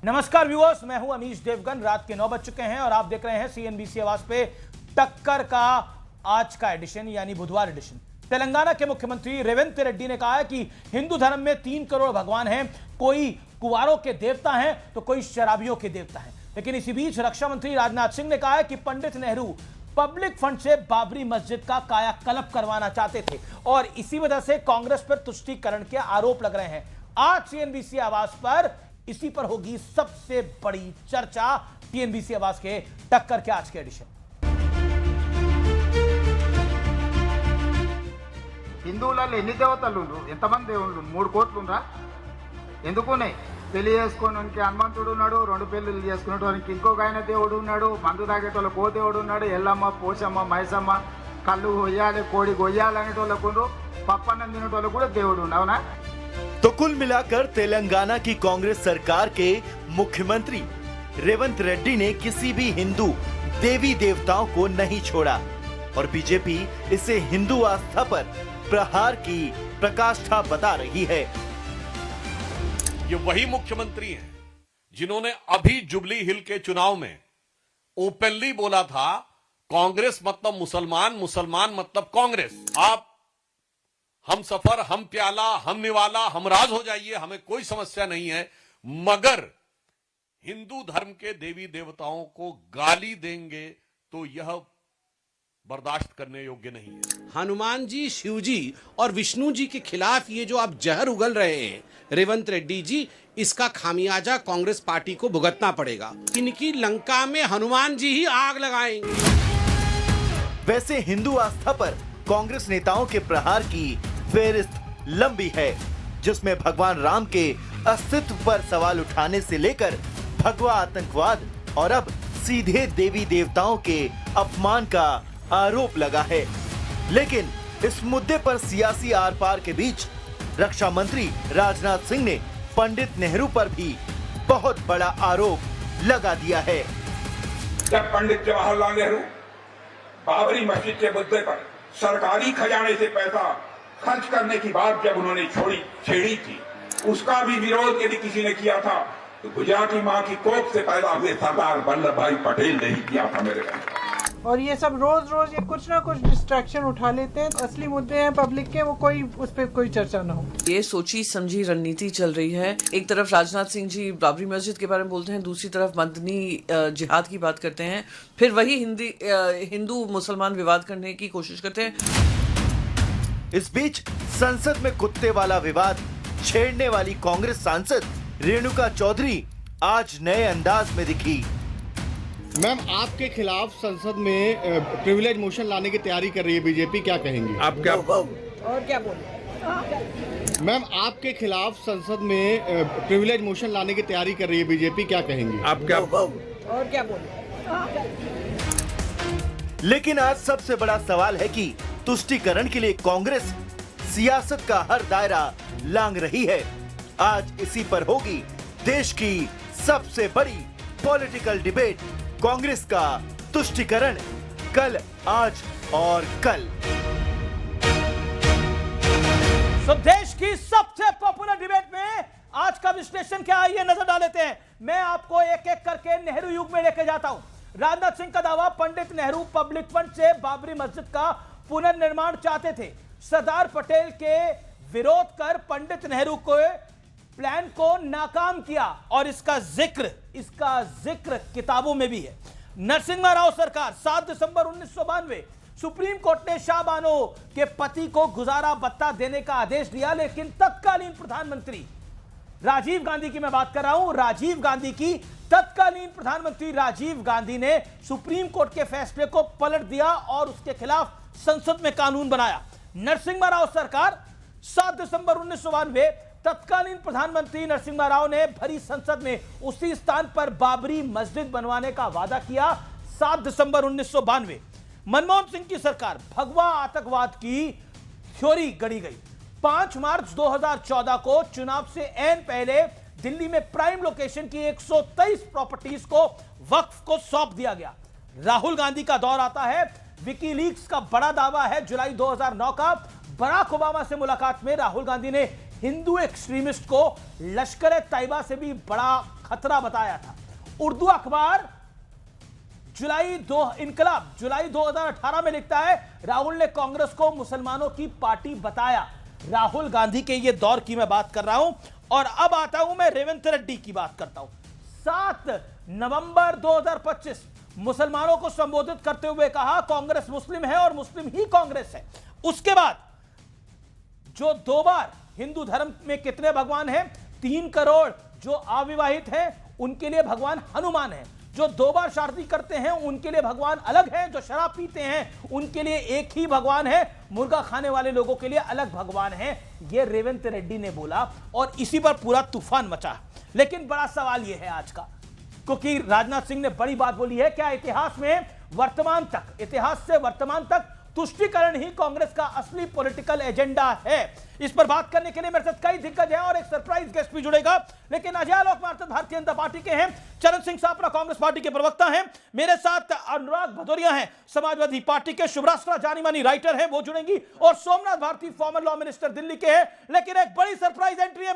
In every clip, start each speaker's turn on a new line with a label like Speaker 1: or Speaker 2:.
Speaker 1: नमस्कार व्यूअर्स, मैं हूं अमीश देवगन। रात के 9 बज चुके हैं और आप देख रहे हैं सीएनबीसी आवाज पे टक्कर का आज का एडिशन, यानी बुधवार एडिशन। तेलंगाना के मुख्यमंत्री रेवंत रेड्डी ने कहा है कि हिंदू धर्म में 3 करोड़ भगवान हैं, कोई कुंवारों के देवता हैं तो कोई शराबियों के देवता हैं। लेकिन इसी बीच रक्षा मंत्री राजनाथ सिंह ने कहा है कि पंडित नेहरू पब्लिक फंड से बाबरी मस्जिद का कायाकल्प करवाना चाहते थे और इसी वजह से कांग्रेस पर तुष्टीकरण के आरोप लग रहे हैं। आज सीएनबीसी आवाज पर इसी पर होगी सबसे बड़ी चर्चा। टीएनबीसी आवाज के टक्कर के आज के एडिशन।
Speaker 2: హిందువులలో ఎన్ని దేవతలు ఎంతమంది దేవుళ్ళు 3 కోట్లు ఉందా ఎందుకునే పెళ్లి చేసుకోవడానికి హనుమంతుడు ఉన్నాడు, 2 పెళ్లిళ్ళు చేసుకునేటోనికి ఇంకొక ఆయన దేవుడు ఉన్నాడు, మందు తాగేటోళ్ళకి ఓ దేవుడు ఉన్నాడు, ఎల్లమ్మ పోషమ్మ మైసమ్మ కళ్ళు కొయ్యాలి కోడి కొయ్యాలి అనేటోళ్ళకు పప్పన్నం తినేటోళ్ళకు కూడా దేవుడు ఉన్నావునా।
Speaker 3: तो कुल मिलाकर तेलंगाना की कांग्रेस सरकार के मुख्यमंत्री रेवंत रेड्डी ने किसी भी हिंदू देवी देवताओं को नहीं छोड़ा और बीजेपी इसे हिंदू आस्था पर प्रहार की प्रकाष्ठा बता रही है।
Speaker 4: ये वही मुख्यमंत्री हैं जिन्होंने अभी जुबली हिल के चुनाव में ओपनली बोला था कांग्रेस मतलब मुसलमान, मुसलमान मतलब कांग्रेस। आप हम सफर, हम प्याला, हम निवाला, हम राज हो जाइए, हमें कोई समस्या नहीं है, मगर हिंदू धर्म के देवी देवताओं को गाली देंगे तो यह बर्दाश्त करने योग्य नहीं है।
Speaker 5: हनुमान जी, शिव जी और विष्णु जी के खिलाफ ये जो आप जहर उगल रहे हैं रेवंत रेड्डी जी, इसका खामियाजा कांग्रेस पार्टी को भुगतना पड़ेगा। इनकी लंका में हनुमान जी ही आग लगाएंगे।
Speaker 3: वैसे हिंदू आस्था पर कांग्रेस नेताओं के प्रहार की फेहरिस्त लंबी है, जिसमें भगवान राम के अस्तित्व पर सवाल उठाने से लेकर भगवा आतंकवाद और अब सीधे देवी देवताओं के अपमान का आरोप लगा है। लेकिन इस मुद्दे पर सियासी आर पार के बीच रक्षा मंत्री राजनाथ सिंह ने पंडित नेहरू पर भी बहुत बड़ा आरोप लगा दिया है।
Speaker 6: जब पंडित जवाहरलाल नेहरू बाबरी मस्जिद के मुद्दे पर सरकारी खजाने से पैसा खर्च करने की बात जब उन्होंने छेड़ी थी, उसका भी विरोध यदि किसी ने किया था तो गुजराती मां की कोख से पैदा हुए सरदार वल्लभ भाई पटेल ने ही किया था मेरे भाई।
Speaker 7: और ये सब रोज ये कुछ ना कुछ डिस्ट्रैक्शन उठा लेते हैं। असली मुद्दे हैं पब्लिक के, वो कोई उस पर कोई चर्चा ना हो।
Speaker 8: ये सोची समझी रणनीति चल रही है। एक तरफ राजनाथ सिंह जी बाबरी मस्जिद के बारे में बोलते हैं, दूसरी तरफ मदनी जिहाद की बात करते हैं, फिर वही हिंदू मुसलमान विवाद करने की कोशिश करते हैं।
Speaker 3: इस बीच संसद में कुत्ते वाला विवाद छेड़ने वाली कांग्रेस सांसद रेणुका चौधरी आज नए अंदाज में दिखी।
Speaker 9: मैम, आपके खिलाफ संसद में प्रिविलेज मोशन लाने की तैयारी कर रही है बीजेपी, क्या कहेंगे आप? क्या
Speaker 7: और क्या बोले?
Speaker 9: मैम, आपके खिलाफ संसद में प्रिविलेज मोशन लाने की तैयारी कर रही है बीजेपी, क्या कहेंगे आप? क्या
Speaker 7: और क्या बोले?
Speaker 3: लेकिन आज सबसे बड़ा सवाल है कि तुष्टीकरण के लिए कांग्रेस सियासत का हर दायरा लांघ रही है। आज इसी पर होगी देश की सबसे बड़ी पॉलिटिकल डिबेट, कांग्रेस का तुष्टीकरण कल, आज और कल।
Speaker 1: देश की सबसे पॉपुलर डिबेट में आज का विश्लेषण क्या है, ये नजर डाल लेते हैं। मैं आपको एक एक करके नेहरू युग में लेके जाता हूं। राजनाथ सिंह का दावा, पंडित नेहरू पब्लिक फंड से बाबरी मस्जिद का पुनर्निर्माण चाहते थे। सरदार पटेल के विरोध कर पंडित नेहरू को प्लान को नाकाम किया और इसका जिक्र किताबों में भी है। नरसिम्हा राव सरकार 7 दिसंबर 1992 सुप्रीम कोर्ट ने शाह बानो के पति को गुजारा भत्ता देने का आदेश दिया, लेकिन तत्कालीन प्रधानमंत्री राजीव गांधी की मैं बात कर रहा हूं, राजीव गांधी की तत्कालीन प्रधानमंत्री राजीव गांधी ने सुप्रीम कोर्ट के फैसले को पलट दिया और उसके खिलाफ संसद में कानून बनाया। नरसिम्हा राव सरकार 7 दिसंबर 1992 तत्कालीन प्रधानमंत्री नरसिम्हा राव ने भरी संसद में उसी स्थान पर बाबरी मस्जिद बनवाने का वादा किया। 7 दिसंबर 1992 मनमोहन सिंह की सरकार भगवा आतंकवाद की थ्योरी गढ़ी गई। 5 मार्च 2014 को चुनाव से ऐन पहले दिल्ली में प्राइम लोकेशन की 123 प्रॉपर्टीज को वक्फ को सौंप दिया गया। राहुल गांधी का दौर आता है। विकीलीक्स का बड़ा दावा है जुलाई 2009 का, बराक ओबामा से मुलाकात में राहुल गांधी ने हिंदू एक्सट्रीमिस्ट को लश्कर तैयबा से भी बड़ा खतरा बताया था। उर्दू अखबार जुलाई 2018 में लिखता है, राहुल ने कांग्रेस को मुसलमानों की पार्टी बताया। राहुल गांधी के ये दौर की मैं बात कर रहा हूं। और अब आता हूं मैं रेवंत रेड्डी की बात करता हूं। 7 नवंबर 2025 मुसलमानों को संबोधित करते हुए कहा, कांग्रेस मुस्लिम है और मुस्लिम ही कांग्रेस है। उसके बाद जो 2 बार हिंदू धर्म में कितने भगवान हैं? 3 करोड़। जो अविवाहित हैं उनके लिए भगवान हनुमान है। जो 2 बार शादी करते हैं उनके लिए भगवान अलग है। जो शराब पीते हैं उनके लिए एक ही भगवान है। मुर्गा खाने वाले लोगों के लिए अलग भगवान है। यह रेवंत रेड्डी ने बोला और इसी पर पूरा तूफान मचा। लेकिन बड़ा सवाल यह है आज का, क्योंकि राजनाथ सिंह ने बड़ी बात बोली है, क्या इतिहास से वर्तमान तक तुष्टीकरण ही कांग्रेस का असली पॉलिटिकल एजेंडा है? इस पर बात करने के लिए मेरे साथ कई दिग्गज हैं और एक सरप्राइज गेस्ट भी जुड़ेगा। लेकिन अजय लोक मार्तंड भारतीय जनता पार्टी के हैं, चरण सिंह सापरा कांग्रेस पार्टी के प्रवक्ता हैं, मेरे साथ अनुराग भदौरिया हैं, समाजवादी पार्टी के, शुभ्रास्त्रा जानी मानी राइटर हैं, वो जुड़ेंगी, और Somnath Bharti former law minister Delhi के हैं। लेकिन एक बड़ी सरप्राइज एंट्री है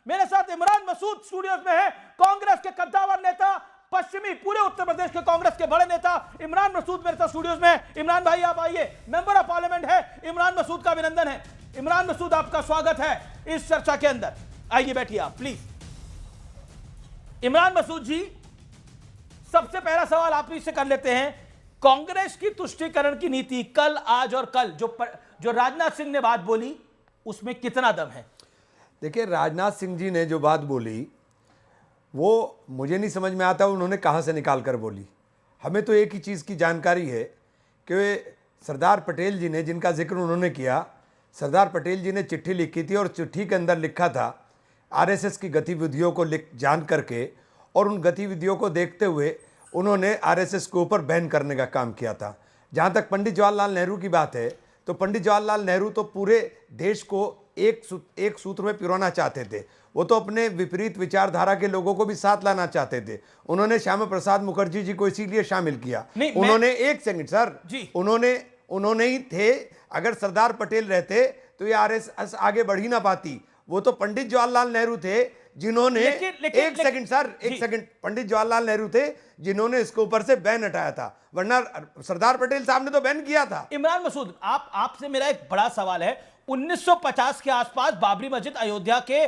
Speaker 1: मेरे साथ इमरान मसूद स्टूडियोज में है, कांग्रेस के कद्दावर नेता, पश्चिमी पूरे उत्तर प्रदेश के कांग्रेस के बड़े नेता इमरान मसूद मेरे साथ स्टूडियोज में। इमरान भाई आप आइए, मेंबर ऑफ पार्लियामेंट है, इमरान मसूद का अभिनंदन है। इमरान मसूद आपका स्वागत है इस चर्चा के अंदर, आइए बैठिए आप प्लीज। इमरान मसूद जी, सबसे पहला सवाल आप ही से कर लेते हैं, कांग्रेस की तुष्टीकरण की नीति कल, आज और कल जो राजनाथ सिंह ने बात बोली उसमें कितना दम है?
Speaker 10: देखिए, राजनाथ सिंह जी ने जो बात बोली वो मुझे नहीं समझ में आता उन्होंने कहाँ से निकाल कर बोली। हमें तो एक ही चीज़ की जानकारी है कि सरदार पटेल जी ने, जिनका जिक्र उन्होंने किया, सरदार पटेल जी ने चिट्ठी लिखी थी और चिट्ठी के अंदर लिखा था आरएसएस की गतिविधियों को जान करके, और उन गतिविधियों को देखते हुए उन्होंने आरएसएस के ऊपर बैन करने का काम किया था। जहाँ तक पंडित जवाहरलाल नेहरू की बात है, तो पंडित जवाहरलाल नेहरू तो पूरे देश को एक सूत्र में पिरोना चाहते थे। वो तो अपने विपरीत विचारधारा के लोगों को भी साथ लाना चाहते थे। उन्होंने श्यामा प्रसाद मुखर्जी जी को इसीलिए शामिल किया। उन्होंने एक सेकंड सर, उन्होंने ही थे। अगर सरदार पटेल रहते तो ये आरएसएस आगे बढ़ ही ना पाती। वो तो पंडित जवाहरलाल नेहरू थे जिन्होंने एक सेकंड पंडित जवाहरलाल नेहरू थे जिन्होंने इसके ऊपर से बैन हटाया था, वरना सरदार पटेल साहब ने तो बैन किया था।
Speaker 1: इमरान मसूद, आपसे मेरा एक बड़ा सवाल है, 1950 के आसपास बाबरी मस्जिद अयोध्या के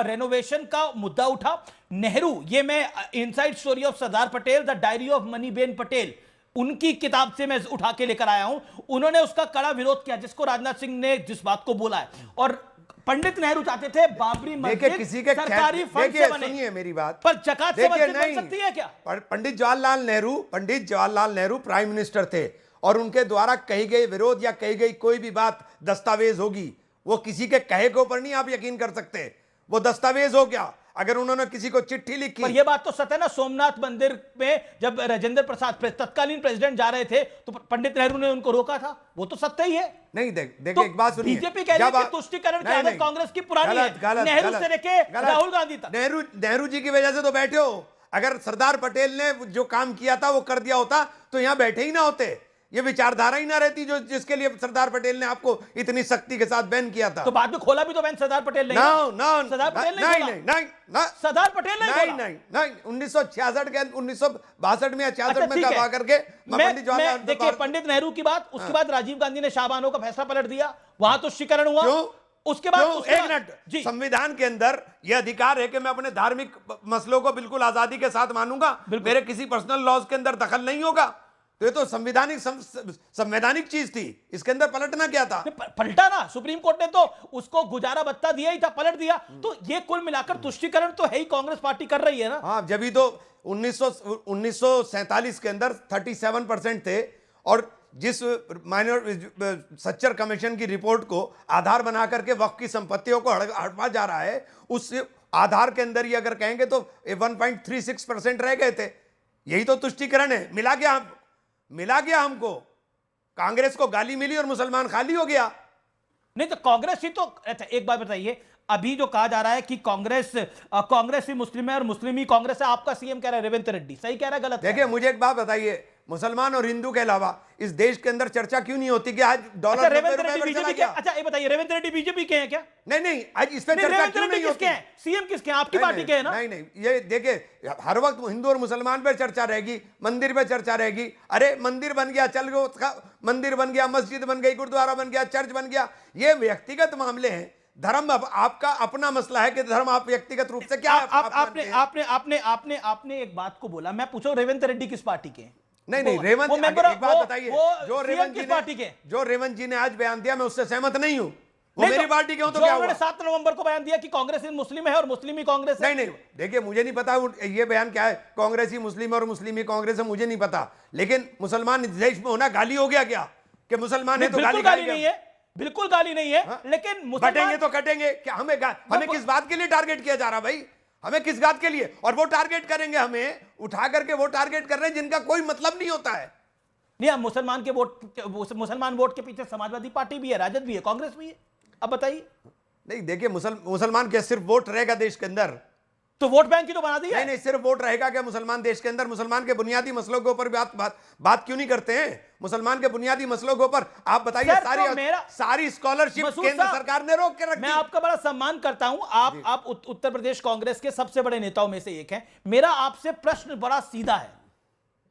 Speaker 1: रेनोवेशन का मुद्दा उठा। नेहरू, ये मैं inside story of Sardar Patel, the diary of Maniben Patel, उनकी किताब से मैं उठा के लेकर आया हूं। उन्होंने उसका कड़ा विरोध किया, जिसको राजनाथ सिंह ने जिस बात को बोला है। और पंडित नेहरू चाहते थे बाबरी मस्जिद
Speaker 10: किसी के
Speaker 1: सरकारी फंड से बने।
Speaker 10: सुनिए मेरी बात,
Speaker 1: पर जकात से मस्जिद बन सकती है क्या?
Speaker 10: पंडित जवाहरलाल नेहरू प्राइम मिनिस्टर थे और उनके द्वारा कही गई विरोध या कही गई कोई भी बात दस्तावेज होगी, वो किसी के कहे के ऊपर नहीं आप यकीन कर सकते, वो दस्तावेज हो गया। अगर उन्होंने किसी को चिट्ठी लिखी,
Speaker 1: पर यह बात तो सत्य है ना, सोमनाथ मंदिर में जब राजेंद्र प्रसाद तत्कालीन प्रेसिडेंट जा रहे थे तो पंडित नेहरू ने उनको रोका था, वो तो सत्य ही है।
Speaker 10: नहीं, देखिए एक बात सुनिए,
Speaker 1: बीजेपी कह रही है कि तुष्टीकरण की आदत कांग्रेस की पुरानी है, नेहरू से लेके राहुल गांधी तक।
Speaker 10: नेहरू जी की वजह से तो बैठे हो। अगर सरदार पटेल ने जो काम किया था वो कर दिया होता तो यहां बैठे ही ना होते, ये विचारधारा ही ना रहती जो जिसके लिए सरदार पटेल ने आपको इतनी सख्ती के साथ बैन किया था।
Speaker 1: तो बाद में खोला भी तो बैन सरदार पटेल ने। सरदार पटेल ने
Speaker 10: नहीं,
Speaker 1: सरदार पटेल ने
Speaker 10: नहीं 1966 के 1962 में या 66 में कहा करके
Speaker 1: देखिए पंडित नेहरू की बात, उसके बाद राजीव गांधी ने शाहबानो का फैसला पलट दिया, वहां तो तुष्टीकरण हुआ। उसके बाद
Speaker 10: एक मिनट, संविधान के अंदर यह अधिकार है कि मैं अपने धार्मिक मसलों को बिल्कुल आजादी के साथ मानूंगा, मेरे किसी पर्सनल लॉज के अंदर दखल नहीं होगा। तो ये तो संवैधानिक चीज थी, इसके अंदर पलटना क्या था?
Speaker 1: पलटा ना, सुप्रीम कोर्ट ने तो उसको गुजारा भत्ता दिया ही था, पलट दिया। तो ये कुल मिलाकर तुष्टीकरण तो है ही, कांग्रेस पार्टी कर रही है ना।
Speaker 10: हाँ, जब ही तो 1947 के अंदर 37% थे, और जिस सच्चर कमीशन की रिपोर्ट को आधार बना करके वक्फ की संपत्तियों को हड़पा जा रहा है, उस आधार के अंदर ही अगर कहेंगे तो 1.36% रह गए थे। यही तो तुष्टीकरण है। मिला गया हमको, कांग्रेस को गाली मिली और मुसलमान खाली हो गया।
Speaker 1: नहीं तो कांग्रेस ही तो, अच्छा एक बात बताइए, अभी जो कहा जा रहा है कि कांग्रेस ही मुस्लिम है और मुस्लिम ही कांग्रेस है, आपका सीएम कह रहा है रेवंत रेड्डी, सही कह रहा है गलत?
Speaker 10: देखिए मुझे एक बात बताइए, मुसलमान और हिंदू के अलावा इस देश के अंदर चर्चा क्यों नहीं होती कि आज डॉलर 90
Speaker 1: रेवंत
Speaker 10: रुपए
Speaker 1: रेड्डी
Speaker 10: पर चला
Speaker 1: बीजेपी के,
Speaker 10: गया?
Speaker 1: अच्छा ये बताइए, रेवंत रेड्डी बीजेपी के हैं क्या?
Speaker 10: नहीं, आज इस पे चर्चा
Speaker 1: रेवंत
Speaker 10: क्यों
Speaker 1: रेड्डी
Speaker 10: नहीं
Speaker 1: किसके
Speaker 10: होती?
Speaker 1: हैं? सीएम किसके हैं? आपकी पार्टी के हैं ना?
Speaker 10: नहीं, ये देखिए, हर वक्त हिंदू और मुसलमान पे चर्चा रहेगी, मंदिर पे चर्चा रहेगी। अरे मंदिर बन गया, चल गया उसका, मंदिर बन गया, मस्जिद बन गई, गुरुद्वारा बन गया, चर्च बन गया, ये व्यक्तिगत मामले हैं। धर्म अब आपका अपना मसला है कि धर्म आप व्यक्तिगत रूप से क्या
Speaker 1: आपने एक बात को बोला, मैं पूछा रेवंत रेड्डी किस पार्टी के हैं?
Speaker 10: नहीं, रेवंत, एक बात बताइए, जो रेवंत जी ने आज बयान दिया, मैं उससे सहमत नहीं हूं। वो मेरी पार्टी के हो तो क्या हुआ?
Speaker 1: 7 नवंबर को बयान दिया कि कांग्रेस मुस्लिम है और मुस्लिम ही कांग्रेस है।
Speaker 10: नहीं, देखिए मुझे नहीं पता ये बयान क्या है, कांग्रेस ही मुस्लिम और मुस्लिम ही कांग्रेस है, मुझे नहीं पता। लेकिन मुसलमान इस देश में होना गाली हो गया क्या? कि मुसलमान है तो गाली
Speaker 1: नहीं है, बिल्कुल गाली नहीं है। लेकिन
Speaker 10: बटेंगे तो कटेंगे क्या? हमें किस बात के लिए टारगेट किया जा रहा भाई? हमें किस बात के लिए? और वो टारगेट करेंगे, हमें उठा करके वो टारगेट कर रहे हैं जिनका कोई मतलब नहीं होता है।
Speaker 1: नहीं, मुसलमान वोट के पीछे समाजवादी पार्टी भी है, राजद भी है, कांग्रेस भी है। अब बताइए।
Speaker 10: नहीं देखिए, मुसलमान के सिर्फ वोट रहेगा देश के अंदर,
Speaker 1: तो वोट बैंक की तो बना दी है।
Speaker 10: नहीं, सिर्फ वोट रहेगा क्या मुसलमान देश के अंदर? मुसलमान के बुनियादी मसलों के ऊपर बात क्यों नहीं करते हैं? मुसलमान के बुनियादी मसलों के ऊपर आप बताइए। सारी स्कॉलरशिप केंद्र सरकार ने रोक के रखी।
Speaker 1: मैं आपका बड़ा सम्मान करता हूं, आप उत्तर प्रदेश कांग्रेस के सबसे बड़े नेताओं में से एक हैं। मेरा आपसे प्रश्न बड़ा सीधा है।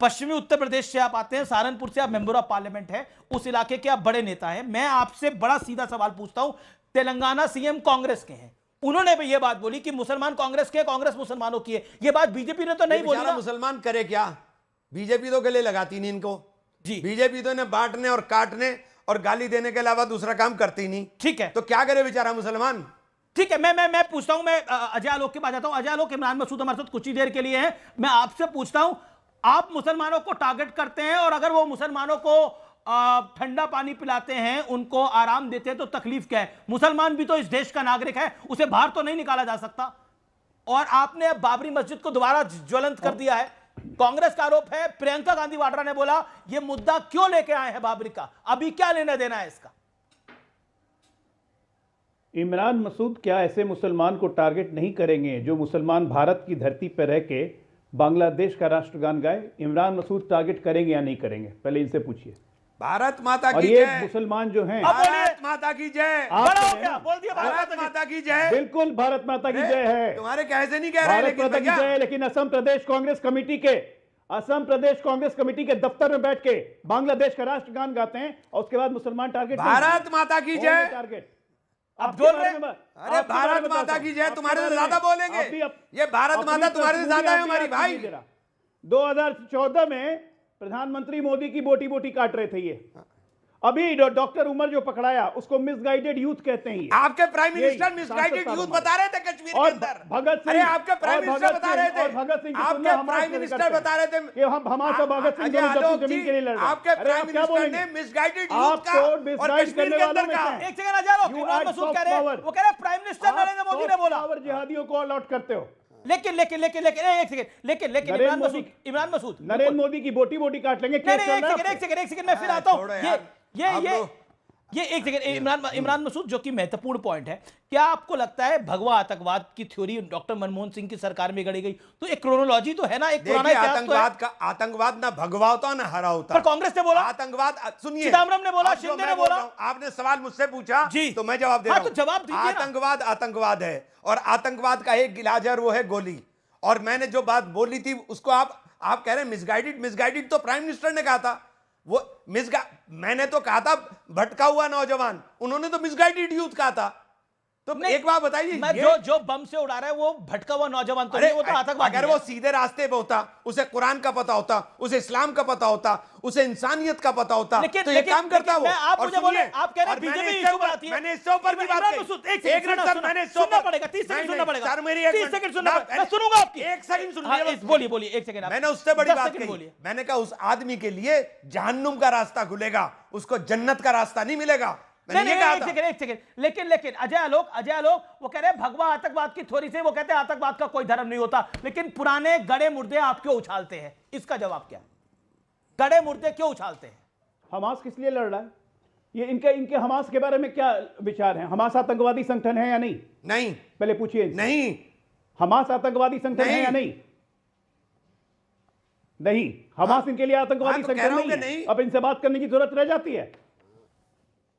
Speaker 1: पश्चिमी उत्तर प्रदेश से आप आते हैं, सहारनपुर से आप मेंबर ऑफ पार्लियामेंट है, उस इलाके के आप बड़े नेता हैं। मैं आपसे बड़ा सीधा सवाल पूछता हूं, तेलंगाना सीएम कांग्रेस के हैं, उन्होंने भी ये बात बोली कि मुसलमान कांग्रेस के, कांग्रेस मुसलमानों की है। ये बात बीजेपी ने तो नहीं बोली ना।
Speaker 10: मुसलमान करे क्या? बीजेपी तो गले लगाती नहीं इनको जी। बीजेपी तो इन्हें बांटने और काटने और गाली देने के अलावा दूसरा काम करती नहीं।
Speaker 1: ठीक है,
Speaker 10: तो क्या करे बेचारा मुसलमान?
Speaker 1: ठीक है, मैं पूछता हूं, मैं अजय आलोक के पास जाता हूं। अजय आलोक, इमरान मसूद हमारे साथ कुछ ही देर के लिए है। मैं आपसे पूछता हूं, आप मुसलमानों को टारगेट करते हैं और अगर वो मुसलमानों को ठंडा पानी पिलाते हैं, उनको आराम देते हैं, तो तकलीफ क्या है? मुसलमान भी तो इस देश का नागरिक है, उसे बाहर तो नहीं निकाला जा सकता। और आपने अब बाबरी मस्जिद को दोबारा ज्वलंत कर दिया है। कांग्रेस का आरोप है, प्रियंका गांधी वाड्रा ने बोला ये मुद्दा क्यों लेके आए हैं बाबरी का, अभी क्या लेना देना है इसका?
Speaker 11: इमरान मसूद क्या ऐसे मुसलमान को टारगेट नहीं करेंगे जो मुसलमान भारत की धरती पर रह के बांग्लादेश का राष्ट्रगान गाए? इमरान मसूद टारगेट करेंगे या नहीं करेंगे? पहले इनसे पूछिए।
Speaker 10: भारत माता
Speaker 11: और
Speaker 10: की
Speaker 11: ये
Speaker 10: जय।
Speaker 11: मुसलमान जो हैं,
Speaker 10: भारत माता की जय।
Speaker 1: बोल दिया
Speaker 10: भारत माता की जय।
Speaker 11: बिल्कुल भारत माता की जय है।
Speaker 10: तुम्हारे कैसे नहीं कह रहे?
Speaker 11: भारत माता की जय। लेकिन असम प्रदेश कांग्रेस कमेटी के दफ्तर में बैठ के बांग्लादेश का राष्ट्रगान गाते हैं और उसके बाद मुसलमान टारगेट।
Speaker 10: भारत माता की जय
Speaker 11: टारगेट
Speaker 1: आप बोल रहे हैं?
Speaker 10: अरे भारत माता की जय तुम्हारे से ज्यादा बोलेंगे। ये भारत माता तुम्हारे से ज्यादा है हमारी भाई।
Speaker 11: 2014 में प्रधानमंत्री मोदी की बोटी बोटी काट रहे थे ये। अभी डॉक्टर उमर जो पकड़ाया उसको मिसगाइडेड यूथ कहते हैं।
Speaker 10: आपके प्राइम मिनिस्टर मिसगाइडेड यूथ बता रहे थे कश्मीर के अंदर।
Speaker 11: भगत सिंह,
Speaker 10: अरे आपके प्राइम मिनिस्टर बता रहे थे,
Speaker 11: भगत सिंह
Speaker 10: आपके प्राइम मिनिस्टर बता रहे थे
Speaker 11: कि हम हमारा भगत सिंह जमीन के लिए लड़ रहे हैं।
Speaker 10: आपके प्राइम मिनिस्टर ने मिसगाइडेड यूथ का और कश्मीर के अंदर का।
Speaker 1: एक सेकंड आ जाओ, इमरान मसूद कह रहे हैं, वो कह रहे हैं प्राइम मिनिस्टर नरेंद्र मोदी ने बोला
Speaker 11: जिहादियों को ऑल आउट करते हो।
Speaker 1: लेकिन इमरान मसूद
Speaker 11: नरेंद्र मोदी की बोटी बोटी काट लेंगे।
Speaker 1: एक सेकंड मैं फिर आता हूं। ये एक सेकंड, इमरान मसूद, जो कि महत्वपूर्ण पॉइंट है, क्या आपको लगता है भगवा आतंकवाद की थ्योरी डॉक्टर मनमोहन सिंह की सरकार में गढ़ी गई? तो एक क्रोनोलॉजी तो है ना, एक पुराना इतिहास तो है।
Speaker 10: आतंकवाद ना भगवा होता ना हरा होता।
Speaker 1: पर कांग्रेस ने बोला
Speaker 10: आतंकवाद, सुनिए,
Speaker 1: चिदम्बरम ने बोला, शिंदे ने बोला।
Speaker 10: आपने सवाल मुझसे पूछा
Speaker 1: जी,
Speaker 10: तो मैं जवाब दे रहा हूं।
Speaker 1: तो जवाब दीजिए।
Speaker 10: आतंकवाद है और आतंकवाद का एक इलाज है, वो है गोली। और मैंने जो बात बोली थी उसको आप कह रहे हैं मिसगाइडेड तो प्राइम मिनिस्टर ने कहा था। वो मैंने तो कहा था भटका हुआ नौजवान, उन्होंने तो मिसगाइडेड यूथ कहा था। तो एक बात बताइए,
Speaker 1: जो बम से उड़ा रहा है वो भटका हुआ नौजवान तो नहीं, वो तो आतंकवादी है।
Speaker 10: अगर वो सीधे रास्ते पे होता, उसे कुरान का पता होता, उसे इस्लाम का पता होता, उसे इंसानियत का पता होता, तो ये काम करता वो।
Speaker 1: आप मुझे बोले, आप कह रहे हैं बीजेपी इशू बनाती है।
Speaker 10: मैंने इससे ऊपर भी बात की।
Speaker 1: एक मिनट सर, मैंने सुनना पड़ेगा, 30 सेकंड सुनना पड़ेगा सर, मेरी 30 सेकंड सुनना पड़ेगा। मैं सुनूंगा आपकी।
Speaker 10: एक सेकंड सुनिए,
Speaker 1: बोलिए एक सेकंड।
Speaker 10: मैंने उससे बड़ी बात कही। मैंने कहा उस आदमी के लिए जहन्नुम का रास्ता खुलेगा, उसको जन्नत का रास्ता नहीं मिलेगा। एक सेकंड,
Speaker 1: लेकिन अजय आलोक वो कह रहे हैं भगवा आतंकवाद की थ्योरी से, वो कहते हैं आतंकवाद का कोई धर्म नहीं होता, लेकिन पुराने गड़े मुर्दे आप क्यों उछालते हैं? इसका जवाब क्या? गड़े मुर्दे क्यों उछालते हैं?
Speaker 11: हमास किस लिए लड़ रहा है? ये इनके हमास के बारे में क्या विचार है? हमास आतंकवादी संगठन है या नहीं?
Speaker 10: नहीं,
Speaker 11: पहले पूछिए।
Speaker 10: नहीं,
Speaker 11: हमास आतंकवादी संगठन है या नहीं? नहीं, हमास इनके लिए आतंकवादी
Speaker 5: तो कह
Speaker 11: संगठन
Speaker 5: रहा हूं
Speaker 11: नहीं
Speaker 5: कि
Speaker 11: है।
Speaker 5: नहीं।
Speaker 11: अब इनसे बात करने की जरूरत रह जाती है।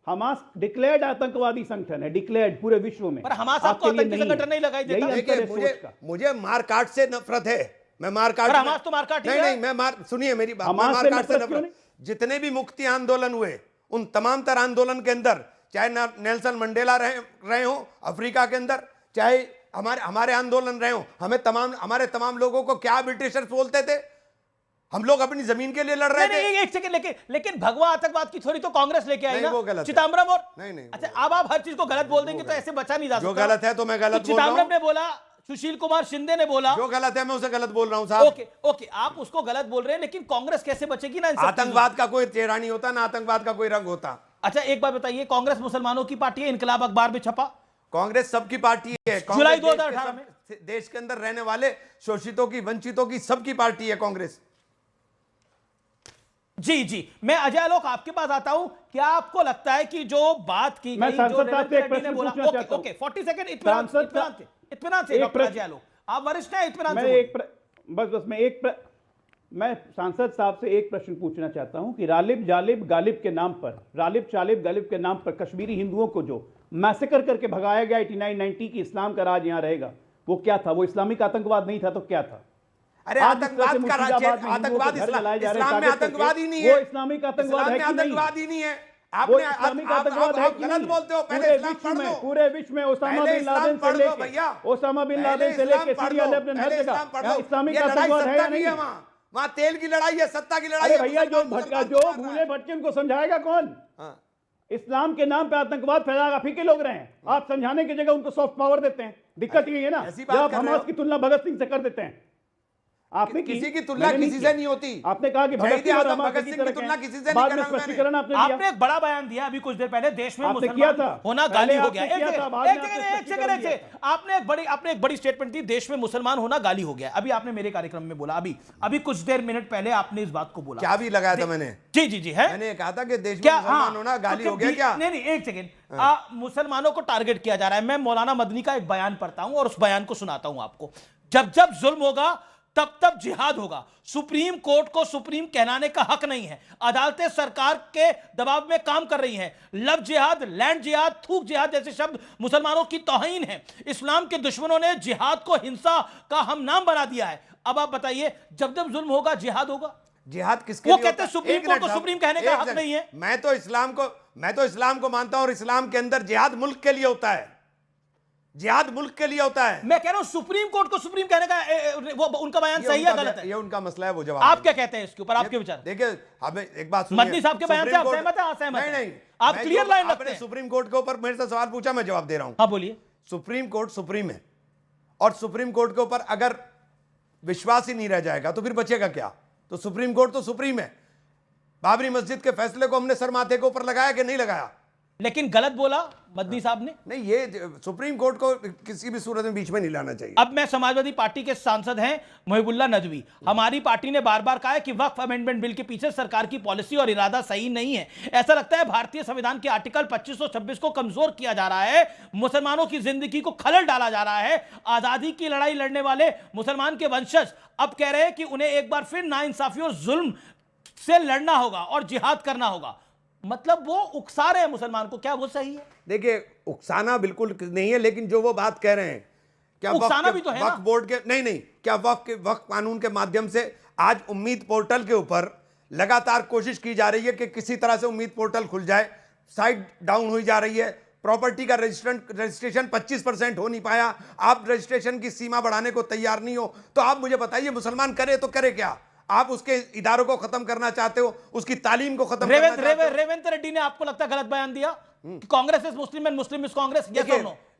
Speaker 11: हमास डिक्लेयर्ड आतंकवादी संगठन है, डिक्लेयर्ड पूरे विश्व में।
Speaker 1: पर हमास आपको
Speaker 11: आपके लिए
Speaker 1: आतंकी
Speaker 11: नहीं
Speaker 1: संगठन
Speaker 11: है।
Speaker 1: नहीं लगाई देता।
Speaker 11: यही अंतर है
Speaker 5: देखिए
Speaker 11: सोच का।
Speaker 5: मुझे मारकाट से नफरत है। मैं मारकाट
Speaker 1: पर हमास तो मारकाट ही
Speaker 5: नहीं
Speaker 1: है।
Speaker 5: नहीं मैं मार सुनिए मेरी बात, मैं
Speaker 11: हमास से
Speaker 5: मारकाट से
Speaker 11: नफरत क्यों
Speaker 5: नफरत जितने भी मुक्ति आंदोलन हुए उन तमाम तरह आंदोलन के अंदर, चाहे नेल्सन मंडेला रहे हो अफ्रीका के अंदर, चाहे हमारे आंदोलन रहे हो, हमारे तमाम लोगों को क्या ब्रिटिशर्स बोलते थे? हम लोग अपनी जमीन के लिए लड़ रहे थे।
Speaker 1: नहीं, एक सेकंड, लेकिन भगवा आतंकवाद की थोड़ी तो कांग्रेस लेके आई
Speaker 5: नहीं,
Speaker 1: ना,
Speaker 5: वो गलत है।
Speaker 1: चिदम्बरम और
Speaker 5: नहीं,
Speaker 1: अच्छा, अब आप हर चीज को गलत बोल देंगे तो ऐसे बचा नहीं जा सकता।
Speaker 5: जो गलत है तो मैं गलत बोल रहा हूं।
Speaker 1: चिदम्बरम ने बोला, सुशील कुमार शिंदे ने बोला,
Speaker 5: जो गलत है मैं उसे गलत बोल रहा हूं साहब।
Speaker 1: ओके, आप उसको गलत बोल रहे हैं, लेकिन कांग्रेस कैसे बचेगी ना इन सब
Speaker 5: आतंकवाद का कोई चेहरा नहीं होता ना, आतंकवाद का कोई रंग होता।
Speaker 1: अच्छा, एक बात बताइए, कांग्रेस मुसलमानों की पार्टी है, इनकलाब अखबार में छपा,
Speaker 5: कांग्रेस सबकी पार्टी है।
Speaker 1: जुलाई
Speaker 5: कांग्रेस
Speaker 1: 2018 में
Speaker 5: देश के अंदर रहने वाले शोषितों की, वंचितों की, सबकी पार्टी है कांग्रेस।
Speaker 1: जी, मैं अजय आलोक आपके पास आता हूं। क्या आपको लगता है कि जो बात की
Speaker 11: मैं
Speaker 1: गई,
Speaker 11: सांसद
Speaker 1: जो
Speaker 11: साहब
Speaker 1: रेवंत
Speaker 11: से एक
Speaker 1: रेड्डी ने
Speaker 11: प्रश्न
Speaker 1: बोला,
Speaker 11: पूछना चाहता हूं।
Speaker 1: ओके, 40 सेकंड
Speaker 11: सांसद
Speaker 1: इत्मीनान से
Speaker 11: एक
Speaker 1: डॉक्टर
Speaker 11: प्रश्न-
Speaker 1: अजय आलोक, आप वरिष्ठ हैं, इत्मीनान
Speaker 11: मैं
Speaker 1: से
Speaker 11: एक मैं सांसद साहब से एक प्रश्न पूछना चाहता हूं कि रालिब जालिब गालिब के नाम पर, रालिब चालिब गालिब के नाम पर कश्मीरी हिंदुओं को जो मैसेकर करके भगाया गया 89-90 की इस्लाम का राज यहां रहेगा, वो क्या था? वो इस्लामिक आतंकवाद नहीं था तो क्या था?
Speaker 5: अरे
Speaker 11: आज जिस तरह से
Speaker 5: आतंकवाद का राज्य,
Speaker 11: मुर्शिदाबाद में
Speaker 5: आतंकवाद
Speaker 11: हिंदुओं के घर जलाए जा रहे हैं,
Speaker 5: इस्लाम में
Speaker 11: टारगेट
Speaker 5: आतंकवाद
Speaker 11: करके,
Speaker 5: ही नहीं है।
Speaker 11: वो इस्लामिक आतंकवाद है
Speaker 5: इस्लाम में
Speaker 11: कि नहीं?
Speaker 5: आतंकवाद ही नहीं है।
Speaker 11: वो
Speaker 5: आपने
Speaker 11: इस्लामिक आतंकवाद है कि
Speaker 5: गलत
Speaker 11: नहीं?
Speaker 5: बोलते हो। पहले
Speaker 11: पूरे
Speaker 5: इस्लाम
Speaker 11: विश्व
Speaker 5: पढ़
Speaker 11: में,
Speaker 5: लो।
Speaker 11: पूरे विश्व में ओसामा
Speaker 5: पहले
Speaker 11: बिन
Speaker 5: इस्लाम
Speaker 11: लादेन से
Speaker 5: पढ़ लो
Speaker 11: लेके,
Speaker 5: भैया।
Speaker 11: ओसामा बिन
Speaker 5: पहले
Speaker 11: लादेन से
Speaker 5: इस्लाम
Speaker 11: लेके
Speaker 5: पढ़
Speaker 11: सीरिया
Speaker 5: लो,
Speaker 11: लेबनान हर
Speaker 5: पहले
Speaker 11: जगह
Speaker 5: इस्लाम पढ़
Speaker 11: यहाँ
Speaker 5: लो।
Speaker 11: इस्लामिक
Speaker 5: ये लड़ाई
Speaker 11: आतंकवाद है या
Speaker 5: सत्ता की
Speaker 11: नहीं?
Speaker 5: है वहाँ तेल की लड़ाई है, सत्ता की लड़ाई
Speaker 11: अरे
Speaker 5: है।
Speaker 11: भैया, जो
Speaker 5: मुसलमान
Speaker 11: जो
Speaker 5: को मार रहा
Speaker 11: भूले
Speaker 5: है।
Speaker 11: भटके उनको समझाएगा कौन?
Speaker 5: हाँ।
Speaker 11: इस्लाम के नाम पे आतंकवाद फैलाएगा, आप ही के लोग रहे हैं। आप समझाने की जगह उनको सॉफ्ट पावर देते हैं। दिक्कत ये है ना,
Speaker 5: ऐसी
Speaker 11: जब
Speaker 5: बात
Speaker 11: आप
Speaker 5: कर रहे
Speaker 11: हमास
Speaker 5: हो।
Speaker 11: की तुलना भगत सिंह से कर देते हैं। आपने
Speaker 5: किसी की तुलना
Speaker 11: मैंने
Speaker 5: किसी
Speaker 11: की।
Speaker 5: से नहीं होती।
Speaker 11: आपने कहा कि भगत
Speaker 5: शहीद
Speaker 11: सिंह और
Speaker 5: आजम
Speaker 11: हमास
Speaker 5: भगत
Speaker 11: किसी
Speaker 5: सिंह की
Speaker 11: तरह के
Speaker 5: तुलना
Speaker 11: हैं।
Speaker 5: किसी से नहीं
Speaker 11: बाद
Speaker 5: कर
Speaker 11: में
Speaker 5: रहा हूं मैंने।
Speaker 11: स्पष्टीकरण आपने
Speaker 1: आपने
Speaker 11: दिया।
Speaker 1: एक बड़ा बयान दिया अभी कुछ देर पहले, देश में
Speaker 11: आपने
Speaker 1: मुसलमान
Speaker 11: किया था।
Speaker 1: होना
Speaker 11: पहले
Speaker 1: गाली हो
Speaker 11: आपने
Speaker 1: गया।
Speaker 11: किया था, बाद में आपने स्पष्टीकरण दिया था।
Speaker 1: आपने एक बड़ी स्टेटमेंट दी, देश में मुसलमान होना गाली हो गया। अभी आपने मेरे कार्यक्रम में बोला, अभी कुछ देर मिनट पहले आपने इस बात को बोला।
Speaker 5: क्या भी लगाया था मैंने?
Speaker 1: जी है।
Speaker 5: मैंने कहा था कि देश में
Speaker 1: क्या
Speaker 5: मुसलमान होना गाली हो गया क्या?
Speaker 1: नहीं, एक सेकेंड, मुसलमानों को टारगेट किया जा रहा है। मैं मौलाना मदनी का एक बयान पढ़ता हूं और उस बयान को सुनाता हूं आपको। जब जब जुल्म होगा तब तब जिहाद होगा। सुप्रीम कोर्ट को सुप्रीम कहलाने का हक नहीं है। अदालतें सरकार के दबाव में काम कर रही हैं। लव जिहाद, लैंड जिहाद, थूक जिहाद जैसे शब्द मुसलमानों की तौहीन है। इस्लाम के दुश्मनों ने जिहाद को हिंसा का हम नाम बना दिया है। अब आप बताइए, जब जब जुल्म होगा जिहाद होगा?
Speaker 5: जिहाद किसके
Speaker 1: वो
Speaker 5: लिए
Speaker 1: कहते हैं
Speaker 5: होता है?
Speaker 1: सुप्रीम
Speaker 5: एक
Speaker 1: कोर्ट को
Speaker 5: मिनट
Speaker 1: सुप्रीम
Speaker 5: साहब,
Speaker 1: कहने का
Speaker 5: एक
Speaker 1: हक
Speaker 5: सेकंड।
Speaker 1: नहीं है।
Speaker 5: मैं तो इस्लाम को मानता हूं और इस्लाम के अंदर जिहाद मुल्क के लिए होता है। जिहाद मुल्क के लिए होता है।
Speaker 1: मैं कह रहा हूं सुप्रीम कोर्ट को सुप्रीम कहने का वो उनका बयान सही है गलत है?
Speaker 5: ये उनका मसला है, वो जवाब
Speaker 1: आप क्या कहते हैं इसके ऊपर? आपके विचार?
Speaker 5: देखिए, हमें एक बात सुनिए।
Speaker 1: मदनी साहब के बयान से आप सहमत हैं? असहमत हैं?
Speaker 5: नहीं,
Speaker 1: आप क्लियर लाइन रखते
Speaker 5: आपने
Speaker 1: हैं।
Speaker 5: सुप्रीम कोर्ट के ऊपर मेरे से सवाल पूछा, मैं जवाब दे रहा हूं।
Speaker 1: हाँ बोलिए।
Speaker 5: सुप्रीम कोर्ट सुप्रीम है और सुप्रीम कोर्ट के ऊपर अगर विश्वास ही नहीं रह जाएगा तो फिर बचेगा क्या? तो सुप्रीम कोर्ट तो सुप्रीम है। बाबरी मस्जिद के फैसले को हमने सर माथे के ऊपर लगाया कि नहीं लगाया?
Speaker 1: लेकिन गलत बोला मदनी साहब ने।
Speaker 5: नहीं, ये सुप्रीम कोर्ट को किसी भी सूरत में बीच में नहीं लाना चाहिए।
Speaker 1: अब मैं समाजवादी पार्टी के सांसद हैं मुहिबुल्लाह नदवी। हमारी पार्टी ने बार बार कहा है कि वक्फ अमेंडमेंट बिल के पीछे सरकार की पॉलिसी और इरादा सही नहीं है। ऐसा लगता है भारतीय संविधान के आर्टिकल 2526 को कमजोर किया जा रहा है, मुसलमानों की जिंदगी को खलल डाला जा रहा है। आजादी की लड़ाई लड़ने वाले मुसलमान के वंशज अब कह रहे हैं कि उन्हें एक बार फिर नाइंसाफी और जुल्म से लड़ना होगा और जिहाद करना होगा। मतलब वो उकसा रहे हैं मुसलमान को, क्या वो सही है?
Speaker 5: देखिए, उकसाना बिल्कुल नहीं है, लेकिन जो वो बात कह रहे हैं, क्या
Speaker 1: उकसाना भी तो है ना?
Speaker 5: वक्फ बोर्ड के नहीं, क्या वक्फ कानून के माध्यम से आज उम्मीद पोर्टल के ऊपर लगातार कोशिश की जा रही है कि किसी तरह से उम्मीद पोर्टल खुल जाए। साइट डाउन हुई जा रही है। प्रॉपर्टी का रजिस्ट्रेशन 25% हो नहीं पाया। आप रजिस्ट्रेशन की सीमा बढ़ाने को तैयार नहीं हो, तो आप मुझे बताइए मुसलमान करे तो करे क्या? आप उसके इदारों को खत्म करना चाहते हो, उसकी तालीम को खत्म करना चाहते हो।
Speaker 1: रेवंत रेड्डी ने आपको लगता है गलत बयान दिया कि Congress is Muslim and Muslim is Congress?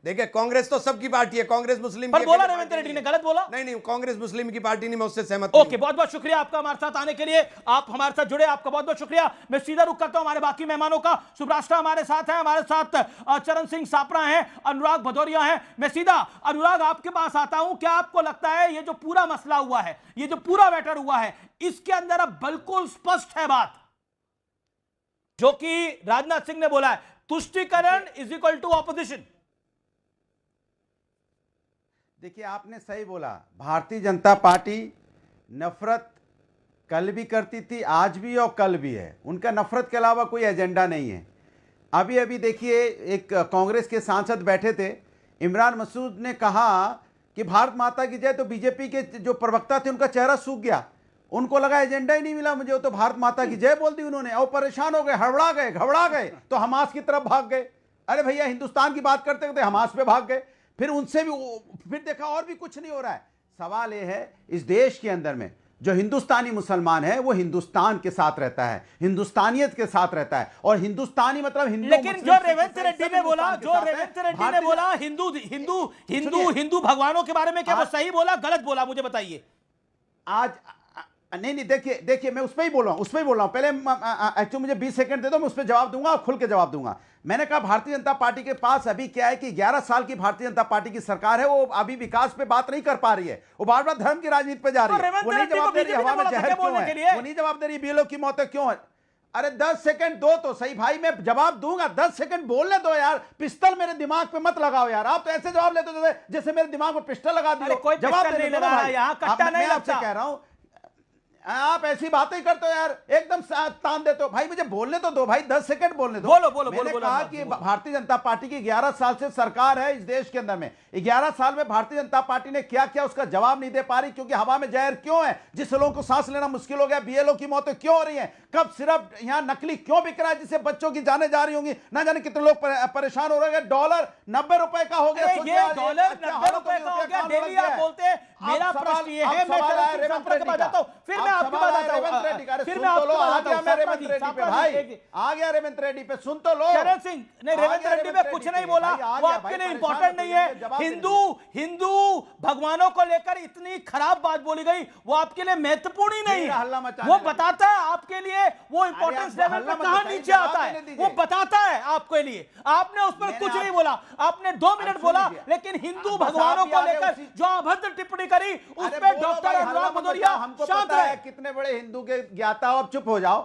Speaker 5: देखिए, कांग्रेस तो सबकी पार्टी है। कांग्रेस मुस्लिम
Speaker 1: पर बोला रेवंत रेड्डी ने, गलत बोला?
Speaker 5: नहीं, कांग्रेस मुस्लिम की पार्टी नहीं, मैं उससे सहमत
Speaker 1: ओके, बहुत बहुत शुक्रिया आपका हमारे साथ आने के लिए। आप हमारे साथ जुड़े, आपका बहुत बहुत शुक्रिया। मैं सीधा रुख करता हूं हमारे बाकी मेहमानों का। सुब्राष्ट्रा हमारे साथ हैं, हमारे साथ चरण सिंह सापरा हैं, अनुराग भदौरिया हैं। मैं सीधा अनुराग आपके पास आता हूं। क्या आपको लगता है ये जो पूरा मसला हुआ है, ये जो पूरा मैटर हुआ है, इसके अंदर अब बिल्कुल स्पष्ट है बात जो कि राजनाथ सिंह ने बोला है, तुष्टीकरण इज इक्वल टू ऑपोजिशन?
Speaker 12: देखिए, आपने सही बोला। भारतीय जनता पार्टी नफरत कल भी करती थी, आज भी और कल भी है। उनका नफरत के अलावा कोई एजेंडा नहीं है। अभी अभी देखिए, एक कांग्रेस के सांसद बैठे थे, इमरान मसूद ने कहा कि भारत माता की जय, तो बीजेपी के जो प्रवक्ता थे उनका चेहरा सूख गया, उनको लगा एजेंडा ही नहीं मिला मुझे, तो भारत माता की जय बोल दी उन्होंने और परेशान हो गए, हड़बड़ा गए, घबरा गए, तो हमास की तरफ भाग गए। अरे भैया, हिंदुस्तान की बात करते करते हमास पे भाग गए, फिर उनसे भी फिर देखा और भी कुछ नहीं हो रहा है। सवाल यह है, इस देश के अंदर में जो हिंदुस्तानी मुसलमान है वो हिंदुस्तान के साथ रहता है, हिंदुस्तानियत के साथ रहता है, और हिंदुस्तानी मतलब हिंदू।
Speaker 1: लेकिन जो रेवंत रेड्डी ने बोला, हिंदू भगवानों के बारे में, क्या वो सही बोला गलत बोला, मुझे बताइए।
Speaker 12: आज नहीं, देखिए मैं उस पर ही बोल रहा हूं, पहले एक्चुअली मुझे 20 सेकंड दे दो, मैं उस पर जवाब दूंगा और खुल के जवाब दूंगा। मैंने कहा भारतीय जनता पार्टी के पास अभी क्या है कि 11 साल की भारतीय जनता पार्टी की सरकार है, वो अभी विकास पे बात नहीं कर पा रही है, वो बार बार धर्म की राजनीति पे जा रही है। वो नहीं जवाब दे रही हवा में जहर क्यों है, वो नहीं जवाब दे रही बीएलओ की मौतें क्यों है। अरे 10 सेकंड दो तो सही भाई, मैं जवाब दूंगा, 10 सेकंड बोलने दो यार। पिस्टल मेरे दिमाग पे मत लगाओ यार, आप तो ऐसे जवाब लेते हो जैसे मेरे दिमाग में पिस्टल लगा दिया। जवाब नहीं लगा रहा, यहाँ कट्टा नहीं आपसे कह रहा हूं, आप ऐसी बातें करते हो यार, एकदम तान देते हो भाई, मुझे बोलने तो दो भाई, 10 सेकंड बोलने दो। मैंने कहा कि भारतीय जनता पार्टी की 11 साल से सरकार है इस देश के अंदर में, 11 साल में भारतीय जनता पार्टी ने क्या किया उसका जवाब नहीं दे पा रही, क्योंकि हवा में जहर क्यों है, जिससे लोगों को सांस लेना मुश्किल हो गया, बीएलओ की मौतें क्यों हो रही हैं, कब सिर्फ यहाँ नकली क्यों बिक रहा है, जिससे बच्चों की जाने जा रही होंगी, ना जाने कितने लोग परेशान हो रहे हैं। $90 90 का हो गया,
Speaker 1: ये $90 90 का हो गया डेली, आप बोलते हैं। मेरा प्रश्न ये है, मैं रेवंत रेड्डी पे जाता हूं, फिर मैं आपकी बात आता हूं, फिर मैं आपकी बात आता हूं।
Speaker 12: रेवंत रेड्डी पे भाई आ गया, रेवंत रेड्डी पे सुन तो लो।
Speaker 1: चरण सिंह ने रेवंत रेड्डी पे कुछ नहीं बोला, वो आपके लिए इंपॉर्टेंट नहीं है। हिंदू भगवानों को लेकर इतनी खराब बात बोली गई, वो आपके लिए महत्वपूर्ण ही नहीं है। वो बताता है आपके लिए, वो इंपॉर्टेंस लेवल पे कहां नीचे आता है, वो बताता है आपके लिए। आपने उस पर कुछ नहीं बोला, आपने 2 मिनट बोला, लेकिन हिंदू भगवानों को लेकर जो अभद्र टिप्पणी करी उस पर डॉक्टर अनुराग भदौरिया शांत रहे।
Speaker 12: कितने बड़े हिंदू के ज्ञाता हो, आप चुप हो जाओ,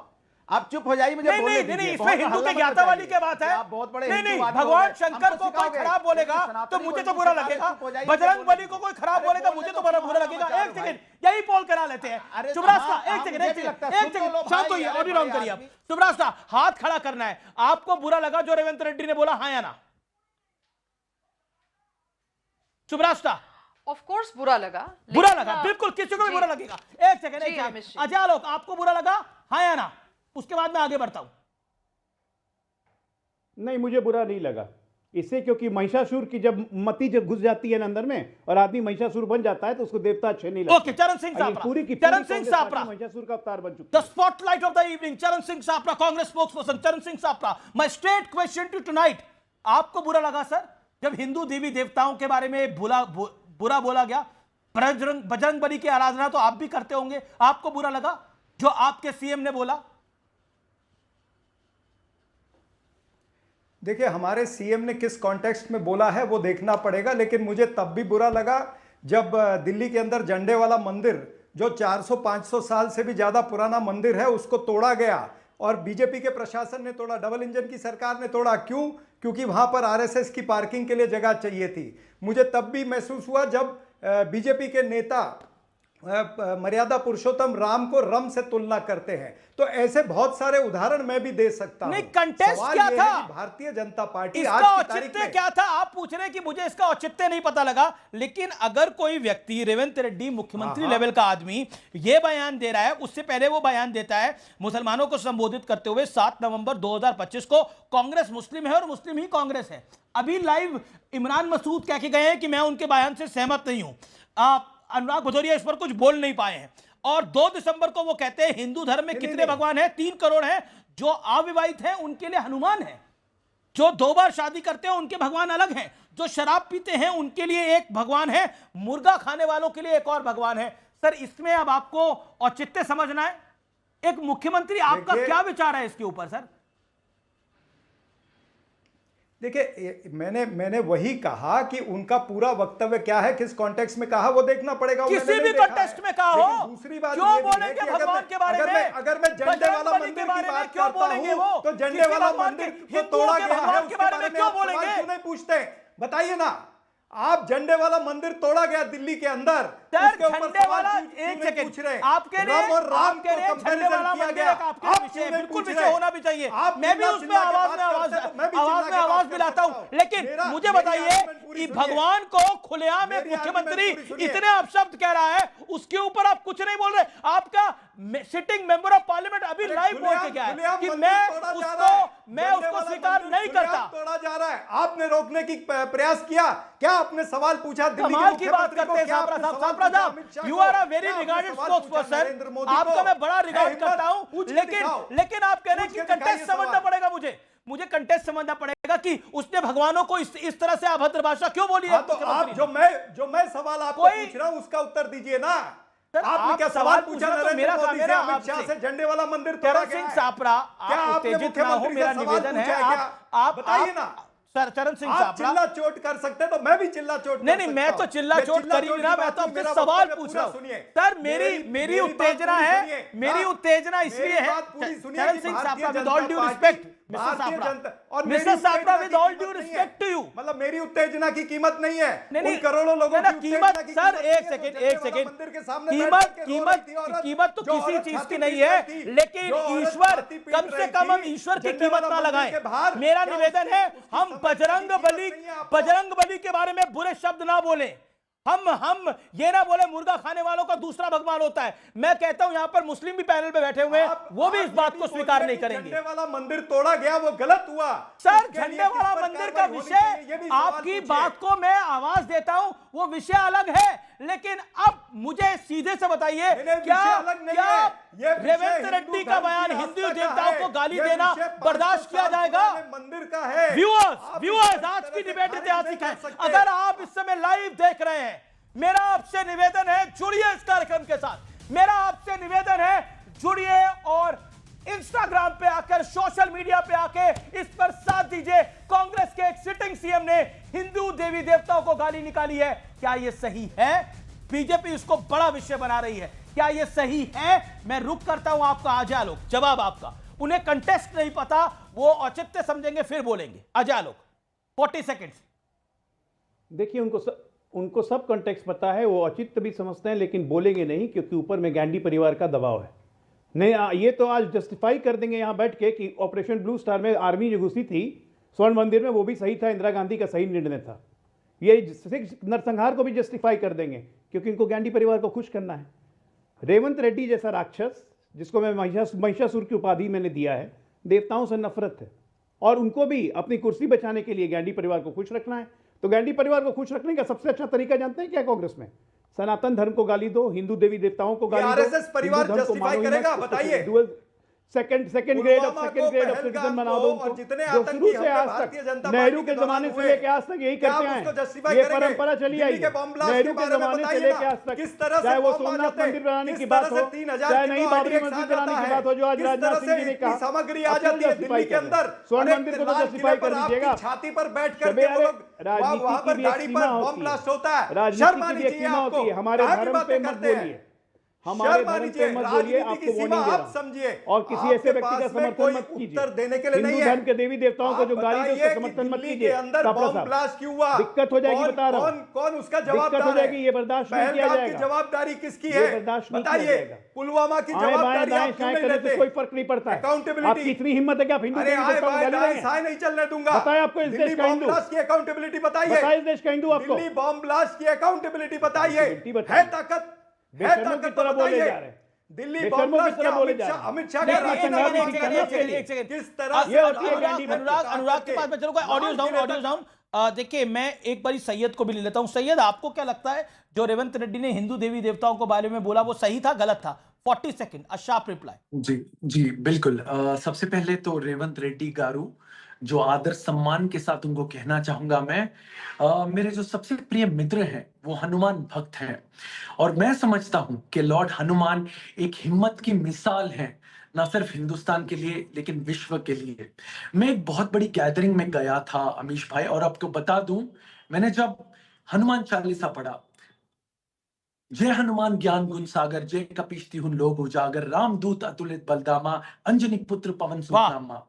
Speaker 12: आप चुप हो जाइए, मुझे बोलने दीजिए।
Speaker 1: नहीं, इसमें हिंदू के ज्ञाता वाली क्या बात है?
Speaker 12: आप बहुत बड़े
Speaker 1: नहीं, भगवान शंकर को कोई खराब बोलेगा तो मुझे तो बुरा लगेगा, बजरंग बली को कोई खराब बोलेगा मुझे तो बुरा लगेगा। एक सेकंड, यही पोल करा लेते हैं। चुबरास्ता, एक सेकंड, शांत होइए, ऑडियो ऑन करिए आप। चुबरास्ता, हाथ खड़ा करना है। आपको बुरा लगा जो रेवंत रेड्डी ने बोला, हाँ या ना? चुबरास्ता,
Speaker 13: ऑफ कोर्स बुरा लगा,
Speaker 1: बिल्कुल, किसी को भी बुरा लगेगा। एक सेकंड, अजय आलोक, आपको बुरा लगा, हाँ या ना? उसके बाद मैं आगे बढ़ता हूं।
Speaker 11: नहीं, मुझे बुरा नहीं लगा इससे, क्योंकि महिषासुर की जब मति जब घुस जाती है अंदर में और आदमी महिषासुर बन जाता है तो उसको देवता अच्छे नहीं लगते।
Speaker 1: ओके, चरण सिंह सापरा
Speaker 11: महिषासुर का अवतार बन चुका।
Speaker 1: The spotlight of the evening, Charan Singh Sapra, Congress spokesperson Charan Singh Sapra. My straight question to tonight, आपको बुरा लगा सर जब हिंदू देवी देवताओं के बारे में बुरा बोला गया? बजरंग बली की आराधना तो आप भी करते होंगे, आपको बुरा लगा जो आपके सीएम ने बोला?
Speaker 14: देखिए, हमारे सीएम ने किस कॉन्टेक्स्ट में बोला है वो देखना पड़ेगा, लेकिन मुझे तब भी बुरा लगा जब दिल्ली के अंदर झंडे वाला मंदिर, जो 400-500 साल से भी ज्यादा पुराना मंदिर है, उसको तोड़ा गया और बीजेपी के प्रशासन ने तोड़ा, डबल इंजन की सरकार ने तोड़ा। क्यों? क्योंकि वहां पर आरएसएस की पार्किंग के लिए जगह चाहिए थी। मुझे तब भी महसूस हुआ जब बीजेपी के नेता मर्यादा पुरुषोत्तम राम को रम से तुलना करते हैं। तो ऐसे बहुत सारे उदाहरण मैं भी दे सकता हूं।
Speaker 1: नहीं, कंटेस्ट क्या था?
Speaker 14: भारतीय जनता पार्टी
Speaker 1: इसका औचित्य क्या था? आप पूछ रहे हैं कि मुझे इसका औचित्य नहीं पता लगा, लेकिन अगर कोई व्यक्ति, रेवंत रेड्डी मुख्यमंत्री लेवल का आदमी, यह बयान दे रहा है, उससे पहले वो बयान देता है मुसलमानों को संबोधित करते हुए 7 नवंबर 2025 को, कांग्रेस मुस्लिम है और मुस्लिम ही कांग्रेस है। अभी लाइव इमरान मसूद कह के गए हैं कि मैं उनके बयान से सहमत नहीं हूं। अनुराग भदौरिया इस पर कुछ बोल नहीं पाए हैं। और 2 दिसंबर को वो कहते हैं हिंदू धर्म में कितने भगवान हैं? 3 करोड़ हैं। जो अविवाहित हैं उनके लिए हनुमान है, जो 2 बार शादी करते हैं उनके भगवान अलग हैं, जो शराब पीते हैं उनके लिए एक भगवान है, मुर्गा खाने वालों के लिए एक और भगवान है। सर, इसमें अब आपको औचित्य समझना है। एक मुख्यमंत्री, आपका क्या विचार है इसके ऊपर सर?
Speaker 14: देखिए, मैंने वही कहा कि उनका पूरा वक्तव्य क्या है, किस कॉन्टेक्स्ट में कहा, वो देखना पड़ेगा।
Speaker 1: किसी भी कॉन्टेक्स्ट में कहा हो।
Speaker 14: दूसरी बात
Speaker 1: क्यों बोलेंगे भगवान के बारे में?
Speaker 14: अगर मैं झंडे वाला मंदिर की बात करता हूं तो झंडे वाला मंदिर को तोड़ा गया है, उसके बारे में क्यों बोलेंगे? क्यों नहीं पूछते? बताइए ना। आप, झंडे वाला मंदिर तोड़ा गया दिल्ली के अंदर,
Speaker 1: सर
Speaker 14: उसके ऊपर
Speaker 1: झंडे
Speaker 14: सवाल
Speaker 1: वाला
Speaker 14: क्यों
Speaker 1: एक
Speaker 14: नहीं
Speaker 1: सेकंड
Speaker 14: पूछ रहे?
Speaker 1: आपके लिए
Speaker 14: रम और राम
Speaker 1: आपके लिए
Speaker 14: को
Speaker 1: झंडे
Speaker 14: comparison
Speaker 1: वाला
Speaker 14: किया
Speaker 1: मंदिर
Speaker 14: गया।
Speaker 1: एक आपके
Speaker 14: आप
Speaker 1: विषय
Speaker 14: क्यों नहीं
Speaker 1: बिल्कुल
Speaker 14: पूछ
Speaker 1: विषय
Speaker 14: रहे?
Speaker 1: होना भी चाहिए।
Speaker 14: आप
Speaker 1: मैं भी
Speaker 14: चिल्ला
Speaker 1: उसमें
Speaker 14: चिल्ला के
Speaker 1: आवाज
Speaker 14: बात
Speaker 1: में आवाज
Speaker 14: करते हैं, तो मैं भी
Speaker 1: आवाज
Speaker 14: चिल्ला
Speaker 1: में
Speaker 14: के
Speaker 1: आवाज
Speaker 14: बात कर
Speaker 1: मिलाता
Speaker 14: सकता
Speaker 1: हूं।
Speaker 14: हूं।
Speaker 1: लेकिन
Speaker 14: मेरा-
Speaker 1: मुझे
Speaker 14: मेरी
Speaker 1: बताइए
Speaker 14: argument पूरी
Speaker 1: कि
Speaker 14: सुनिए।
Speaker 1: भगवान को खुलेआम एक
Speaker 14: मेरी
Speaker 1: मुख्यमंत्री
Speaker 14: argument पूरी सुनिए।
Speaker 1: इतने अपशब्द कह रहा है, उसके ऊपर आप कुछ नहीं बोल रहे। आपका सिटिंग मेंबर ऑफ पार्लियामेंट अभी
Speaker 14: अरे
Speaker 1: लाइव बोल के गया है
Speaker 14: खुलेआम
Speaker 1: कि
Speaker 14: मंदिर
Speaker 1: मैं
Speaker 14: तोड़ा जा
Speaker 1: उसको
Speaker 14: रहा है।
Speaker 1: मैं
Speaker 14: झंडे
Speaker 1: उसको
Speaker 14: वाला
Speaker 1: स्वीकार
Speaker 14: मंदिर
Speaker 1: नहीं
Speaker 14: खुलेआम
Speaker 1: करता।
Speaker 14: तोड़ा जा रहा है। आपने रोकने की प्रयास किया क्या? आपने सवाल पूछा दिल्ली
Speaker 1: कमाल
Speaker 14: के
Speaker 1: की बात
Speaker 14: मुख्यमंत्री को?
Speaker 1: करते हैं
Speaker 14: क्या
Speaker 1: साहब
Speaker 14: आपने सवाल
Speaker 1: साहब
Speaker 14: पूछा अमित शाह
Speaker 1: यू
Speaker 14: को?
Speaker 1: आर अ वेरी
Speaker 14: क्या आपने
Speaker 1: रिगार्डेड
Speaker 14: सवाल
Speaker 1: स्पोक्स
Speaker 14: पूछा नरेंद्र मोदी
Speaker 1: आपका
Speaker 14: को?
Speaker 1: मैं बड़ा रिगार्ड
Speaker 14: हिम्मत,
Speaker 1: करता हूं,
Speaker 14: पूछ के
Speaker 1: लेकिन
Speaker 14: दिखाओ।
Speaker 1: लेकिन आप कह रहे हैं
Speaker 14: पूछ
Speaker 1: कि
Speaker 14: के दिखाइए
Speaker 1: कंटेस्ट समझना
Speaker 14: सवाल।
Speaker 1: पड़ेगा मुझे कंटेस्ट समझना पड़ेगा कि उसने भगवानों को इस तरह से अभद्र भाषा क्यों बोली है।
Speaker 14: हाँ, तो आप जो मैं सवाल आपको पूछ रहा हूं उसका उत्तर दीजिए ना। आपने क्या सवाल पूछा
Speaker 1: तो
Speaker 14: नरेंद्र मोदी से, अमित शाह
Speaker 1: आपसे
Speaker 14: से झंडे वाला मंदिर तोड़ा
Speaker 1: चरण
Speaker 14: गया
Speaker 1: सिंह
Speaker 14: है?
Speaker 1: सापरा
Speaker 14: क्या
Speaker 1: आप
Speaker 14: आपने
Speaker 1: उत्तेजित ना हो,
Speaker 14: मुख्यमंत्री
Speaker 1: मेरा
Speaker 14: से सवाल
Speaker 1: निवेदन
Speaker 14: पूछा
Speaker 1: है
Speaker 14: है क्या?
Speaker 1: आप
Speaker 14: बताइए ना।
Speaker 1: सर चरण सिंह
Speaker 14: आप
Speaker 1: सापरा
Speaker 14: चिल्ला चोट कर सकते हैं तो मैं भी चिल्ला चोट
Speaker 1: नहीं मैं तो चिल्ला चोट करी ना, मैं तो आपसे सवाल पूछ रहा हूं। सर मेरी उत्तेजना है, मेरी उत्तेजना इसलिए है Charan Singh Sapra with all due respect mister Sapra with all due respect to you,
Speaker 14: मतलब मेरी उत्तेजना की कीमत नहीं है।
Speaker 1: नहीं
Speaker 14: उन करोड़ों लोगों
Speaker 1: ना
Speaker 14: की
Speaker 1: कीमत
Speaker 14: उत्तेजना की
Speaker 1: सर
Speaker 14: कीमत
Speaker 1: एक
Speaker 14: नहीं है।
Speaker 1: सेकंड
Speaker 14: तो
Speaker 1: एक
Speaker 14: झंडे वाला
Speaker 1: सेकंड
Speaker 14: मंदिर के सामने बैठ के रो रही थी औरत,
Speaker 1: कीमत तो
Speaker 14: जो
Speaker 1: किसी
Speaker 14: औरत
Speaker 1: चीज
Speaker 14: छाती
Speaker 1: की नहीं
Speaker 14: पीट
Speaker 1: है,
Speaker 14: रही थी,
Speaker 1: लेकिन
Speaker 14: जो औरत
Speaker 1: ईश्वर
Speaker 14: छाती पीट
Speaker 1: कम से
Speaker 14: रही
Speaker 1: कम हम
Speaker 14: थी,
Speaker 1: ईश्वर की
Speaker 14: झंडे
Speaker 1: कीमत
Speaker 14: वाला
Speaker 1: ना
Speaker 14: मंदिर
Speaker 1: लगाएं।
Speaker 14: के बाहर
Speaker 1: मेरा
Speaker 14: क्या
Speaker 1: निवेदन है
Speaker 14: उसकी
Speaker 1: हम
Speaker 14: समझ
Speaker 1: बजरंग
Speaker 14: की कीमत
Speaker 1: बली
Speaker 14: नहीं है आपको?
Speaker 1: बजरंग बली के बारे में बुरे शब्द ना बोले। हम ये ना बोले मुर्गा खाने वालों का दूसरा भगवान होता है। मैं कहता हूं यहां पर मुस्लिम भी पैनल पे बैठे हुए हैं, वो भी इस बात को स्वीकार नहीं करेंगे।
Speaker 14: झंडे वाला मंदिर तोड़ा गया वो गलत हुआ
Speaker 1: सर
Speaker 14: उसके
Speaker 1: झंडे
Speaker 14: लिए किस
Speaker 1: वाला
Speaker 14: पर
Speaker 1: मंदिर का
Speaker 14: कार्रवाई होनी चाहिए, ये भी
Speaker 1: विषय
Speaker 14: सवाल
Speaker 1: आपकी
Speaker 14: पूछिए।
Speaker 1: बात को मैं आवाज देता हूं, वो विषय अलग है। लेकिन अब मुझे सीधे से बताइए क्या रेवंत रेड्डी का बयान हिंदू देवताओं को गाली देना बर्दाश्त किया जाएगा?
Speaker 14: मंदिर का है।
Speaker 1: व्यूअर्स आज की डिबेट ऐतिहासिक है। अगर आप इस समय लाइव देख रहे हैं, मेरा आपसे निवेदन है जुड़िए इस कार्यक्रम के साथ। मेरा आपसे निवेदन है जुड़िए और इंस्टाग्राम पे आकर सोशल मीडिया पे आके इस पर साथ दीजिए। कांग्रेस के एक सिटिंग सीएम ने हिंदू देवी देवताओं को गाली निकाली है, क्या यह सही है? बीजेपी इसको बड़ा विषय बना रही है, क्या यह सही है? मैं रुक करता हूं आपका अजय आलोक, जवाब आपका। उन्हें कंटेस्ट नहीं पता, वो औचित्य समझेंगे फिर बोलेंगे। अजय आलोक 40 सेकेंड्स।
Speaker 11: देखिए उनको सब कॉन्टेक्स्ट पता है, वो औचित्य भी समझते हैं, लेकिन बोलेंगे नहीं क्योंकि ऊपर में गांधी परिवार का दबाव है। नहीं ये तो आज जस्टिफाई कर देंगे यहां बैठ के कि ऑपरेशन ब्लू स्टार में आर्मी जो घुसी थी स्वर्ण मंदिर में, वो भी सही था, इंदिरा गांधी का सही निर्णय था। ये नरसंहार को भी जस्टिफाई कर देंगे क्योंकि इनको गांधी परिवार को खुश करना है। रेवंत रेड्डी जैसा राक्षस, जिसको मैं महिषासुर की उपाधि मैंने दिया है, देवताओं से नफरत है और उनको भी अपनी कुर्सी बचाने के लिए गांधी परिवार को खुश रखना है। तो गांधी परिवार को खुश रखने का सबसे अच्छा तरीका जानते हैं क्या? कांग्रेस में सनातन धर्म को गाली दो, हिंदू देवी देवताओं को गाली दो,
Speaker 14: आरएसएस परिवार जस्टिफाई करेगा? बताइए।
Speaker 11: सेकंड ग्रेड ऑफ सिटीजन बना दो उनको, जो शुरू से आज तक नेहरू के जमाने से लेकर आज तक यही करते हैं। ये परंपरा चली आई है नेहरू के जमाने से लेकर आज तक, चाहे वो सोमनाथ मंदिर बनाने की बात हो, चाहे नई बाबरी मस्जिद बनाने की बात हो, जो आज राजनाथ सिंह जी ने कहा
Speaker 14: सामग्री आ जाती है दिल्ली के अंदर।
Speaker 11: स्वर्ण मंदिर को तो जस्टिफाई कर दीजिएगा।
Speaker 14: छाती पर बैठ करके वहां पर गाड़ी पर बम ब्लास्ट होता है।
Speaker 11: राजनीति की भी एक सीमा होती है, हमारे धर्म पे मत बोलिए, हमारे धर्म पे मत बोलिए, आपको वार्निंग दे रहा हूं।
Speaker 14: समझिए
Speaker 11: और किसी ऐसे व्यक्ति का समर्थन मत कीजिए,
Speaker 14: उत्तर देने के लिए नहीं
Speaker 11: हिंदू
Speaker 14: है।
Speaker 11: धर्म के देवी देवताओं को जो गाली दे उसका समर्थन मत कीजिए।
Speaker 14: अंदर बम ब्लास्ट क्यों हुआ?
Speaker 11: दिक्कत हो जाएगी, बता रहा हूं।
Speaker 14: कौन उसका
Speaker 11: दिक्कत
Speaker 14: जवाबदार
Speaker 11: हो जाएगी, ये बर्दाश्त नहीं किया जाएगा।
Speaker 14: जवाबदारी किसकी है?
Speaker 11: बर्दाश्त नहीं किया
Speaker 14: बताइए।
Speaker 11: जाएगा।
Speaker 14: पुलवामा की जवाबदारी आप क्यों नहीं लेते?
Speaker 11: कोई फर्क नहीं पड़ता है।
Speaker 14: अकाउंटेबिलिटी
Speaker 11: आपकी इतनी हिम्मत है कि आप हिंदू देवी देवताओं को गाली देंगे?
Speaker 14: नहीं चलने दूंगा।
Speaker 11: बताइए आपको इस देश का हिंदू
Speaker 14: की अकाउंटेबिलिटी बताइए।
Speaker 11: बताइए इस देश का हिंदू आपको
Speaker 14: दिल्ली बम ब्लास्ट की अकाउंटेबिलिटी बताइए। है ताकत,
Speaker 11: बेशर्मों की तरह बोले जा रहे हैं,
Speaker 14: दिल्ली
Speaker 11: बेशर्मों की तरह बोले जा रहे हैं।
Speaker 14: अमित शाह
Speaker 1: किस तरह से अनुराग के पास में चलो, ऑडियो डाउन। देखिए मैं एक बारी सैयद को भी ले लेता हूं। सैयद आपको क्या लगता है जो रेवंत रेड्डी ने हिंदू देवी देवताओं के बारे में बोला वो सही था गलत था? 40 सेकंड, अ शार्प रिप्लाई।
Speaker 13: जी बिल्कुल। सबसे पहले तो रेवंत रेड्डी गारू जो आदर सम्मान के साथ उनको कहना चाहूंगा मैं, मेरे जो सबसे प्रिय मित्र हैं वो हनुमान भक्त हैं और मैं समझता हूं कि लॉर्ड हनुमान एक हिम्मत की मिसाल है, ना सिर्फ हिंदुस्तान के लिए लेकिन विश्व के लिए। मैं एक बहुत बड़ी गैदरिंग में गया था अमीश भाई, और आपको बता दूं मैंने जब हनुमान चालीसा पढ़ा, जय हनुमान ज्ञान गुण सागर, जय कपीश तिहुँ लोक उजागर, रामदूत अतुलित बलदामा, अंजनी पुत्र पवन सुत नामा।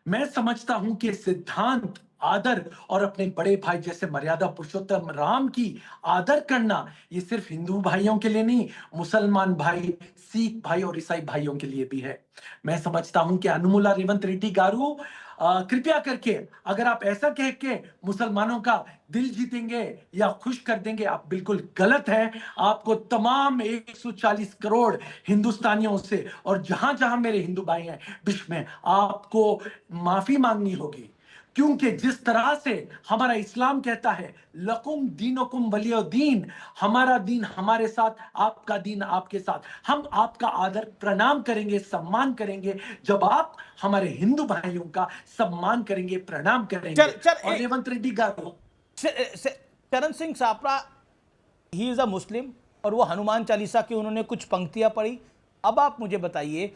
Speaker 13: मैं समझता हूं कि सिद्धांत आदर और अपने बड़े भाई जैसे मर्यादा पुरुषोत्तम राम की आदर करना, ये सिर्फ हिंदू भाइयों के लिए नहीं, मुसलमान भाई, सिख भाई और ईसाई भाइयों के लिए भी है। मैं समझता हूं कि अनुमुला रेवंत रेड्डी गारू, कृपया करके अगर आप ऐसा कह के मुसलमानों का दिल जीतेंगे या खुश कर देंगे, आप बिल्कुल गलत हैं। आपको तमाम 140 करोड़ हिंदुस्तानियों से और जहां जहां मेरे हिंदू भाई हैं विश्व में, आपको माफी मांगनी होगी, क्योंकि जिस तरह से हमारा इस्लाम कहता है लकुम दीनुकुम वलियुद्दीन, हमारा दीन हमारे साथ, आपका दीन आपके साथ, हम आपका आदर प्रणाम करेंगे, सम्मान करेंगे जब आप हमारे हिंदू भाइयों का सम्मान करेंगे, प्रणाम करेंगे। और Revanth Reddy garu,
Speaker 1: Charan Singh Sapra, he is a Muslim और वो हनुमान चालीसा की उन्होंने कुछ पंक्तियां पढ़ी। अब आप मुझे बताइए,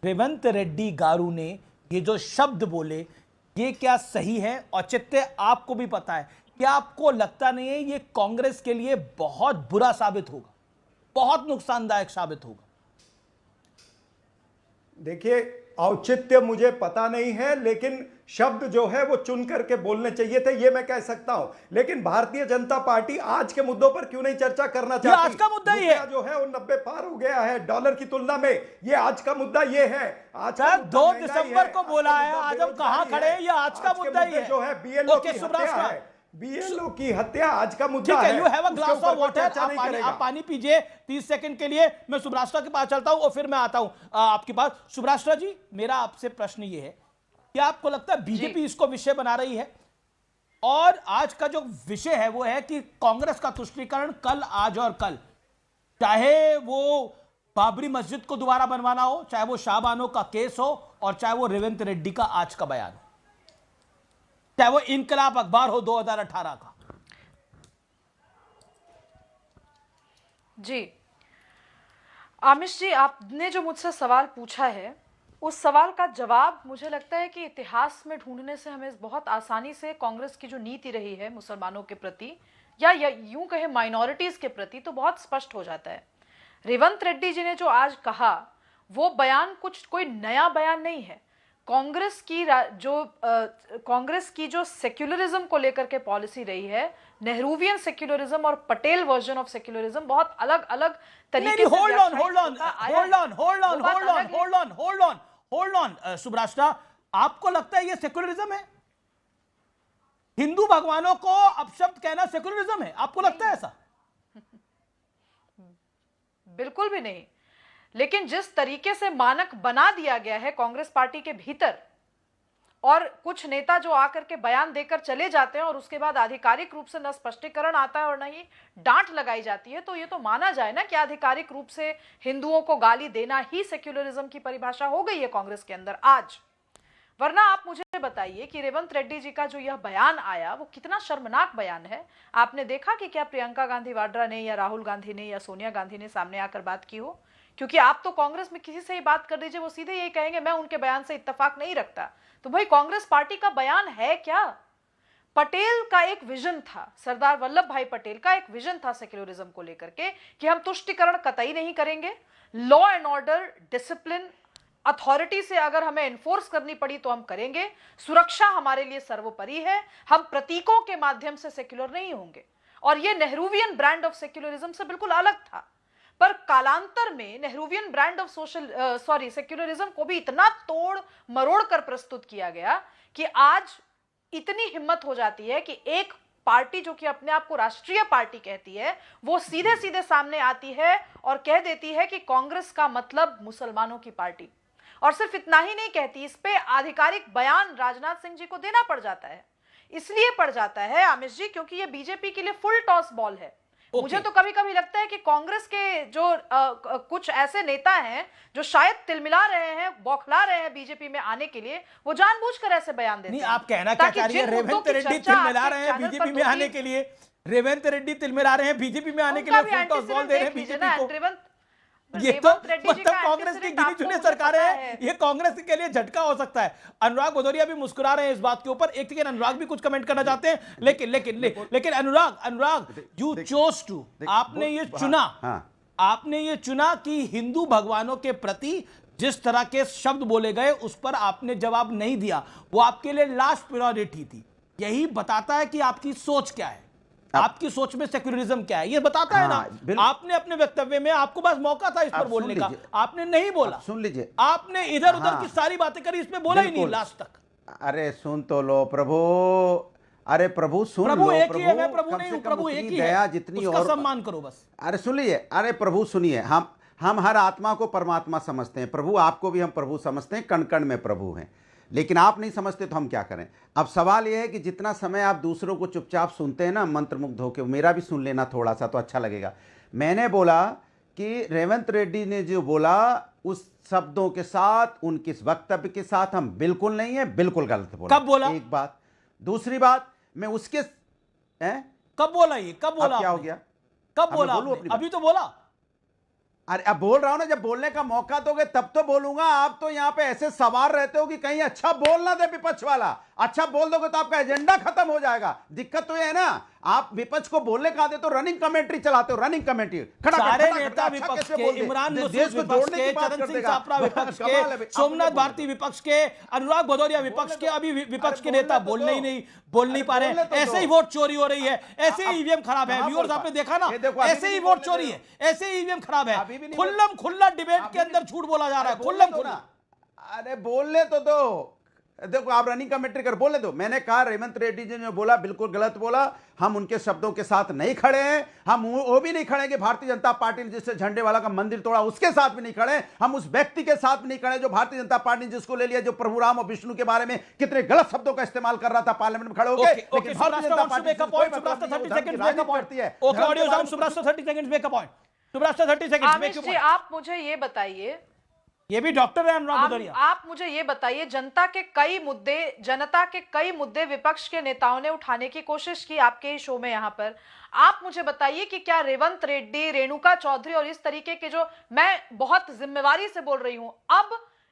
Speaker 1: रेवंत रेड्डी गारू ने ये जो शब्द बोले, ये क्या सही है? औचित्य आपको भी पता है, क्या आपको लगता नहीं है ये कांग्रेस के लिए बहुत बुरा साबित होगा, बहुत नुकसानदायक साबित होगा?
Speaker 14: देखिए, औचित्य मुझे पता नहीं है, लेकिन शब्द जो है वो चुन करके बोलने चाहिए थे, ये मैं कह सकता हूं। लेकिन भारतीय जनता पार्टी आज के मुद्दों पर क्यों नहीं चर्चा करना चाहती?
Speaker 1: आज का मुद्दा ही है,
Speaker 14: जो है वो 90 पार हो गया है डॉलर की तुलना में। ये आज का मुद्दा ये है। आज का
Speaker 1: 2 दिसंबर को बोला है, आज हम कहां खड़े हैं, ये आज का मुद्दा ही है।
Speaker 14: जो है बीएलओ की हत्या है, बीएलओ की हत्या आज का मुद्दा है।
Speaker 1: You have a glass of water, आप पानी पीजिए 30 सेकंड के लिए। मैं सुब्राष्ट्रा के पास चलता हूं और फिर मैं आता हूं आपके पास। सुब्राष्ट्रा जी, मेरा आपसे प्रश्न ये है, क्या आपको लगता है बीजेपी इसको विषय बना रही है? और आज का जो विषय है वो है कि कांग्रेस का तुष्टीकरण कल, आज और कल, चाहे वो बाबरी मस्जिद को दोबारा बनवाना हो, चाहे वो शाहबानो का केस हो, और चाहे वो रेवंत रेड्डी का आज का बयान हो, चाहे वो इनकलाब अखबार हो 2018 का।
Speaker 15: जी आमिश जी, आपने जो मुझसे सवाल पूछा है, उस सवाल का जवाब मुझे लगता है कि इतिहास में ढूंढने से हमें बहुत आसानी से कांग्रेस की जो नीति रही है मुसलमानों के प्रति, या यूं कहे माइनॉरिटीज के प्रति, तो बहुत स्पष्ट हो जाता है। रेवंत रेड्डी जी ने जो आज कहा, वो बयान कोई नया बयान नहीं है। कांग्रेस की जो सेक्युलरिज्म को लेकर के पॉलिसी रही है, नेहरूवियन सेक्युलरिज्म और पटेल वर्जन ऑफ सेक्युलरिज्म, बहुत अलग अलग तरीके से।
Speaker 1: होल्ड ऑन सुब्राष्ट्रा, आपको लगता है ये सेक्युलरिज्म है? हिंदू भगवानों को अपशब्द कहना सेक्युलरिज्म है? आपको लगता है ऐसा?
Speaker 15: बिल्कुल भी नहीं। लेकिन जिस तरीके से मानक बना दिया गया है कांग्रेस पार्टी के भीतर, और कुछ नेता जो आकर के बयान देकर चले जाते हैं और उसके बाद आधिकारिक रूप से न स्पष्टीकरण आता है और न ही डांट लगाई जाती है, तो ये तो माना जाए ना कि आधिकारिक रूप से हिंदुओं को गाली देना ही सेक्युलरिज्म की परिभाषा हो गई है कांग्रेस के अंदर आज। वरना आप मुझे बताइए कि रेवंत रेड्डी जी का जो यह बयान आया, वो कितना शर्मनाक बयान है। आपने देखा कि क्या प्रियंका गांधी वाड्रा ने या राहुल गांधी ने या सोनिया गांधी ने सामने आकर बात की हो? क्योंकि आप तो कांग्रेस में किसी से ही बात कर दीजिए, वो सीधे यही कहेंगे मैं उनके बयान से इत्तेफाक नहीं रखता। तो भाई, कांग्रेस पार्टी का बयान है क्या? पटेल का एक विजन था, सरदार वल्लभ भाई पटेल का एक विजन था सेक्युलरिज्म को लेकर के, कि हम तुष्टीकरण कतई नहीं करेंगे, law and order, discipline, authority से अगर हमें एनफोर्स करनी पड़ी तो हम करेंगे, सुरक्षा हमारे लिए सर्वोपरि है, हम प्रतीकों के माध्यम से सेक्युलर नहीं होंगे। और यह नेहरूवियन ब्रांड ऑफ सेक्युलरिज्म से बिल्कुल अलग था। पर कालांतर में नेहरूवियन ब्रांड ऑफ सेक्युलरिज्म को भी इतना तोड़ मरोड़ कर प्रस्तुत किया गया कि आज इतनी हिम्मत हो जाती है कि एक पार्टी जो कि अपने आप को राष्ट्रीय पार्टी कहती है, वो सीधे सीधे सामने आती है और कह देती है कि कांग्रेस का मतलब मुसलमानों की पार्टी। और सिर्फ इतना ही नहीं कहती, इस पे आधिकारिक बयान राजनाथ सिंह जी को देना पड़ जाता है। इसलिए पड़ जाता है आमिश जी, क्योंकि ये बीजेपी के लिए फुल टॉस बॉल है। मुझे तो कभी कभी लगता है कि कांग्रेस के जो कुछ ऐसे नेता हैं जो शायद तिलमिला रहे हैं, बौखला रहे हैं बीजेपी में आने के लिए, वो जानबूझकर ऐसे बयान देते हैं।
Speaker 1: आप कहना क्या चाह रही है? रेवंत रेड्डी तिलमिला रहे हैं बीजेपी में आने के लिए, रेवंत रेड्डी तिलमिला रहे हैं बीजेपी में आने के लिए, फुल टॉस बॉल दे रहे हैं बीजेपी को। ये तो मतलब कांग्रेस की गिनी चुनी सरकारें हैं, ये कांग्रेस के लिए झटका हो सकता है। अनुराग भदौरिया भी मुस्कुरा रहे हैं इस बात के ऊपर। एक सेकंड, अनुराग भी कुछ कमेंट करना चाहते हैं, लेकिन अनुराग यू चोज टू, आपने ये चुना, आपने ये चुना कि हिंदू भगवानों के प्रति जिस तरह के शब्द बोले गए उस पर आपने जवाब नहीं दिया, वो आपके लिए लास्ट प्रायोरिटी थी। यही बताता है कि आपकी सोच क्या है, आपकी सोच में सेक्युलरिज्म क्या है, ये बताता है ना। आपने अपने वक्तव्य में, आपको बस मौका था इस पर बोलने का, आपने नहीं बोला।
Speaker 12: सुन लीजिए,
Speaker 1: आपने इधर उधर की सारी बातें करी, इसमें बोला ही नहीं लास्ट तक।
Speaker 12: अरे सुन तो लो प्रभु, अरे प्रभु सुन लो,
Speaker 1: प्रभु एक ही है, मैं प्रभु
Speaker 12: कम
Speaker 1: नहीं
Speaker 12: से
Speaker 1: हूं,
Speaker 12: कम
Speaker 1: प्रभु
Speaker 12: उतनी
Speaker 1: एक ही
Speaker 12: दया
Speaker 1: है,
Speaker 12: जितनी
Speaker 1: उसका
Speaker 12: और
Speaker 1: सम्मान करो बस।
Speaker 12: अरे सुन लीजिए, अरे प्रभु सुनिए, हम हर आत्मा को परमात्मा समझते हैं, प्रभु आपको भी हम प्रभु समझते हैं, कण कण में प्रभु हैं, लेकिन आप नहीं समझते तो हम क्या करें। अब सवाल यह है कि जितना समय आप दूसरों को चुपचाप सुनते हैं ना, मंत्रमुग्ध होकर, मेरा भी सुन लेना थोड़ा सा तो अच्छा लगेगा। मैंने बोला कि रेवंत रेड्डी ने जो बोला उस शब्दों के साथ, उनके वक्तव्य के साथ हम बिल्कुल नहीं है, बिल्कुल गलत बोला।
Speaker 1: कब बोला?
Speaker 12: एक बात। दूसरी बात, मैं उसके
Speaker 1: कब बोला, ये कब बोला,
Speaker 12: क्या हो गया,
Speaker 1: कब बोला? अभी तो बोला।
Speaker 12: अरे अब बोल रहा हूं ना, जब बोलने का मौका दोगे तब तो बोलूंगा। आप तो यहां पे ऐसे सवार रहते हो कि कहीं अच्छा बोल ना दे विपक्ष वाला। अच्छा बोल दोगे तो आपका एजेंडा खत्म हो जाएगा। दिक्कत तो ये है ना, आप विपक्ष को बोलने का देते हो, रनिंग कमेंट्री चलाते हो, रनिंग कमेंट्री।
Speaker 1: सारे नेता विपक्ष के, इमरान मसूद विपक्ष के, चरण सिंह सापरा विपक्ष के, सोमनाथ भारती विपक्ष के, अनुराग भदौरिया विपक्ष के, अभी विपक्ष के नेता बोल नहीं पा रहे। ऐसे ही वोट चोरी हो रही है, ऐसे ही ईवीएम खराब है। व्यूअर्स आपने देखा ना, ऐसे ही वोट चोरी है, ऐसे ही ईवीएम खराब है। खुल्लम खुल्ला डिबेट के अंदर झूठ बोला जा रहा है, खुल्लम खुल्ला।
Speaker 12: अरे बोलने तो दो, देखो आप रनिंग कमेंट्री कर, बोलने दो। मैंने कहा रेवंत रेड्डी जी ने बोला बिल्कुल गलत बोला, हम उनके शब्दों के साथ नहीं खड़े हैं। हम वो भी नहीं खड़े कि भारतीय जनता पार्टी ने जिससे झंडे वाला का मंदिर तोड़ा उसके साथ भी नहीं खड़े। हम उस व्यक्ति के साथ भी नहीं खड़े जो भारतीय जनता पार्टी ने जिसको ले लिया, जो प्रभु राम और विष्णु के बारे में कितने गलत शब्दों का इस्तेमाल कर रहा था पार्लियामेंट में खड़े होकर। लेकिन भारतीय जनता पार्टी
Speaker 1: है।
Speaker 15: आप मुझे ये बताइए,
Speaker 1: ये भी डॉक्टर है अनुराग भदौरिया,
Speaker 15: आप मुझे ये बताइए, जनता के कई मुद्दे विपक्ष के नेताओं ने उठाने की कोशिश की आपके शो में यहाँ पर। आप मुझे बताइए कि क्या रेवंत रेड्डी, रेणुका चौधरी और इस तरीके के, जो मैं बहुत जिम्मेवारी से बोल रही हूं, अब